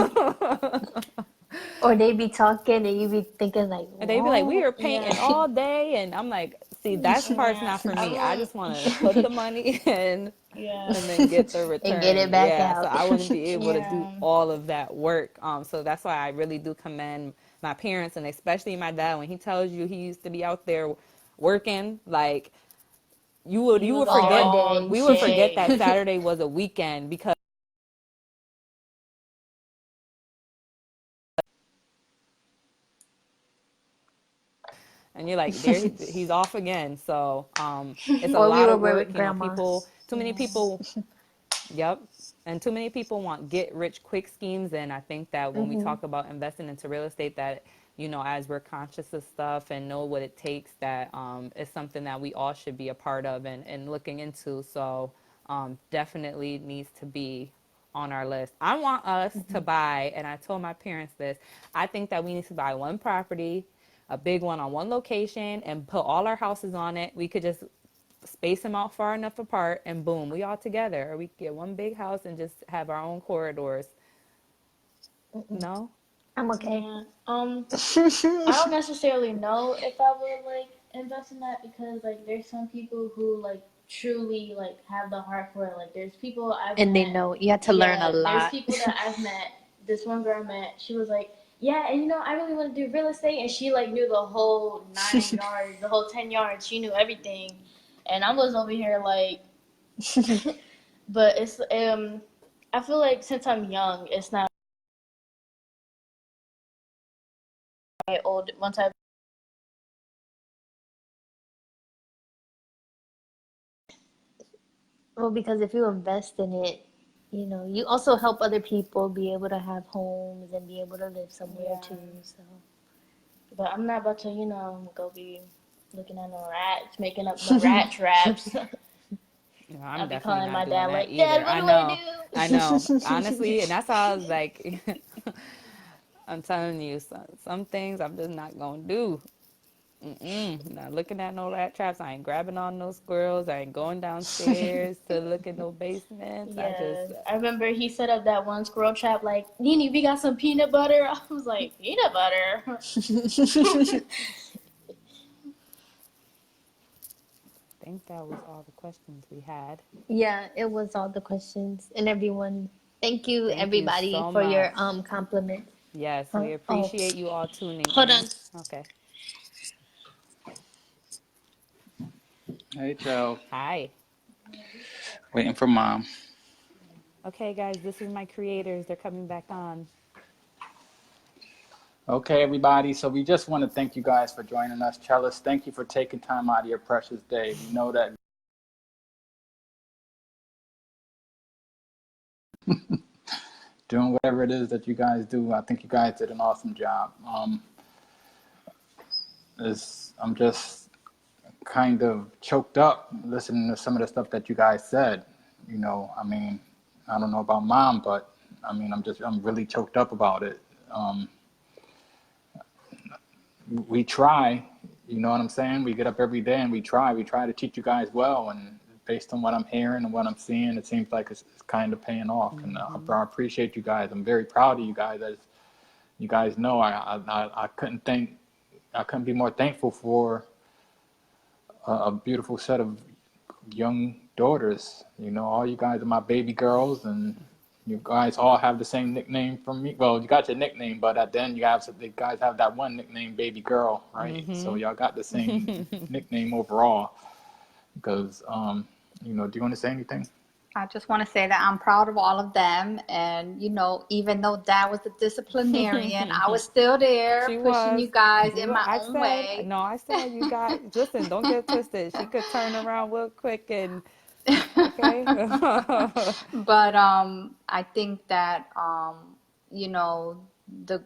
S3: Or they be talking and you be thinking like,
S4: And they'd be like, "We
S3: what?
S4: were
S5: Yeah,
S4: painting all day," and I'm like, "See, that's part's
S5: yeah.
S4: not for
S5: I
S4: me. I
S5: won't.
S4: just want to put the money in
S5: Yeah,
S4: and then get the
S3: And get it
S4: return."
S3: back
S4: Yeah, so
S3: out.
S4: I wouldn't be able to do
S5: yeah.
S4: all of that work. So that's why I really do commend my parents and especially my dad when he tells you he used to be out there working. Like
S5: He
S4: you
S5: was
S4: would
S5: out there
S3: All
S4: forget
S5: all
S3: day.
S4: we would forget
S5: day.
S4: that Saturday was a weekend because. And you're like, there he's off again. So it's a
S3: Or we
S4: lot
S3: were
S4: of
S3: with
S4: work.
S3: grandma.
S4: People, too many
S5: Yeah.
S4: people. Yep. And too many people want get rich quick schemes. And I think that when we
S3: Hmm.
S4: talk about investing into real estate, that, as we're conscious of stuff and know what it takes, that is something that we all should be a part of and looking into. So definitely needs to be on our list. I want us to buy, and I told my parents this, I think that we need to buy one property, a big one on one location, and put all our houses on it. We could just space them out far enough apart, and boom, we all together. Or we could get one big house and just have our own corridors. No?
S3: I'm okay.
S5: Yeah. I don't necessarily know if I would like invest in that because like there's some people who like truly like have the heart for it. Like there's people I've
S3: And they
S5: met.
S3: know you have to learn a
S5: Yeah, there's
S3: lot.
S5: people that I've met. This one girl I met, she was like, yeah, and I really want to do real estate, and she like knew the whole 9 yards, the whole 10 yards. She knew everything, and I was over here like, but it's I feel like since I'm young, it's not old. Once I
S3: Well, because if you invest in it, you also help other people be able to have homes and be able to live somewhere
S5: yeah.
S3: too. So,
S5: But I'm not about to, go be looking at no rats, making up no rat traps.
S4: I'm
S5: I'll be
S4: definitely
S5: calling
S4: not
S5: my
S4: doing
S5: dad
S4: that
S5: like, Dad,
S4: either.
S5: what
S4: I
S5: do I
S4: know.
S5: do?
S4: I know. Honestly, and that's how I was like, I'm telling you, some things I'm just not going to do. Not looking at no rat traps. I ain't grabbing on no squirrels. I ain't going downstairs to look at no basements. I just,
S5: Yeah, I remember he set up that one squirrel trap. Like, Nene, we got some peanut butter. I was like, peanut butter.
S4: think that was all the questions we had.
S3: yeah, it was all the questions and everyone. Thank you
S4: Thank you
S3: everybody
S4: so
S3: for your
S4: much.
S3: compliments.
S4: Yes,
S3: Huh?
S4: we
S3: Oh,
S4: appreciate you all tuning
S3: hold on.
S4: in. Okay.
S2: Hey, Joe.
S4: Hi.
S2: Waiting for mom.
S4: Okay, guys, this is my creators. They're coming back on.
S2: Okay, everybody. So we just want to thank you guys for joining us. Chellis, thank you for taking time out of your precious day. We know that doing whatever it is that you guys do, I think you guys did an awesome job. I'm just kind of choked up listening to some of the stuff that you guys said. I mean, I don't know about mom, but I mean, I'm really choked up about it. We try, you know what I'm saying? We get up every day and we try to teach you guys well. And based on what I'm hearing and what I'm seeing, it seems like it's kind of paying off. And I appreciate you guys. I'm very proud of you guys. As you guys know, I couldn't be more thankful for a beautiful set of young daughters. All you guys are my baby girls, and you guys all have the same nickname from me. Well, you got your nickname, but at the end, the guys have that one nickname, baby girl, right? So y'all got the same nickname overall. Because, do you want to say anything?
S1: I just want to say that I'm proud of all of them. And, even though Dad was a disciplinarian, I was still there
S4: She
S1: pushing
S4: was.
S1: you guys
S4: She
S1: in
S4: was.
S1: my own way.
S4: I said, you guys, listen, don't get it twisted. She could turn around real quick and, okay?
S1: But I think that, you know, the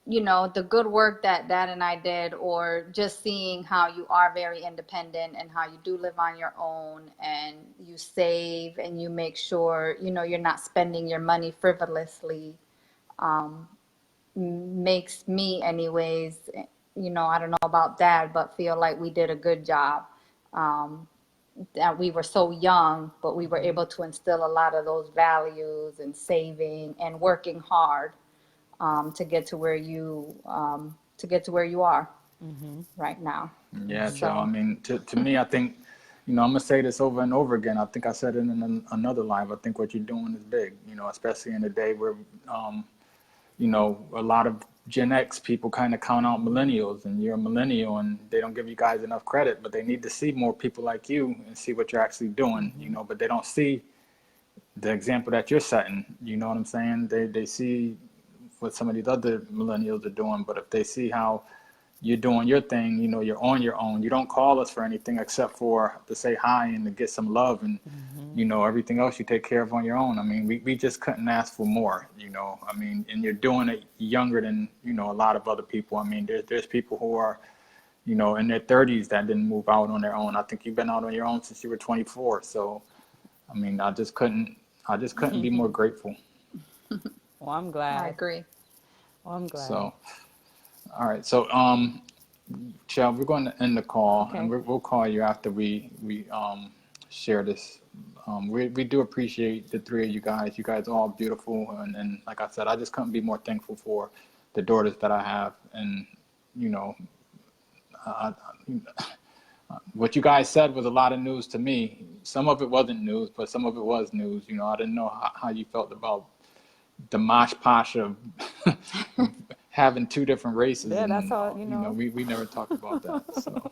S1: the good work that Dad and I did, or just seeing how you are very independent and how you do live on your own and you save and you make sure, you're not spending your money frivolously, makes me anyways, I don't know about Dad, but feel like we did a good job. That we were so young, but we were able to instill a lot of those values and saving and working hard, to get to where you are right now.
S2: Yeah, Joe. I
S1: So
S2: mean, to me, I think, I'm gonna say this over and over again. I think I said it in another live. I think what you're doing is big. Especially in a day where, a lot of Gen X people kind of count out millennials, and you're a millennial, and they don't give you guys enough credit. But they need to see more people like you and see what you're actually doing. But they don't see the example that you're setting. You know what I'm saying? They see what some of these other millennials are doing, but if they see how you're doing your thing, you're on your own. You don't call us for anything except for to say hi and to get some love, and everything else you take care of on your own. I mean, we just couldn't ask for more. I mean, and you're doing it younger than a lot of other people. I mean, there's people who are in their 30s that didn't move out on their own. I think you've been out on your own since you were 24. So, I mean, I just couldn't be more grateful.
S4: Well, I'm glad.
S1: I agree.
S4: Well, I'm glad.
S2: So, all right. So, Chel, we're going to end the call,
S4: Okay.
S2: and we'll call you after we share this. We do appreciate the three of you guys. You guys are all beautiful, and like I said, I just couldn't be more thankful for the daughters that I have, and I, what you guys said was a lot of news to me. Some of it wasn't news, but some of it was news. I didn't know how you felt about the mosh posh of having two different races.
S4: Yeah,
S2: and,
S4: that's all,
S2: we never talked about that. So.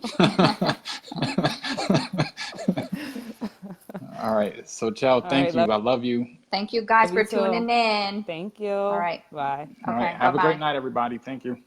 S2: All right. So, Chel, thank you. I love you.
S1: Thank you guys
S4: Love you
S1: for tuning
S4: too.
S1: in.
S4: Thank you.
S1: All right.
S4: Bye.
S2: All
S1: Okay,
S2: right. Have a
S1: bye-bye.
S2: great night, everybody. Thank you.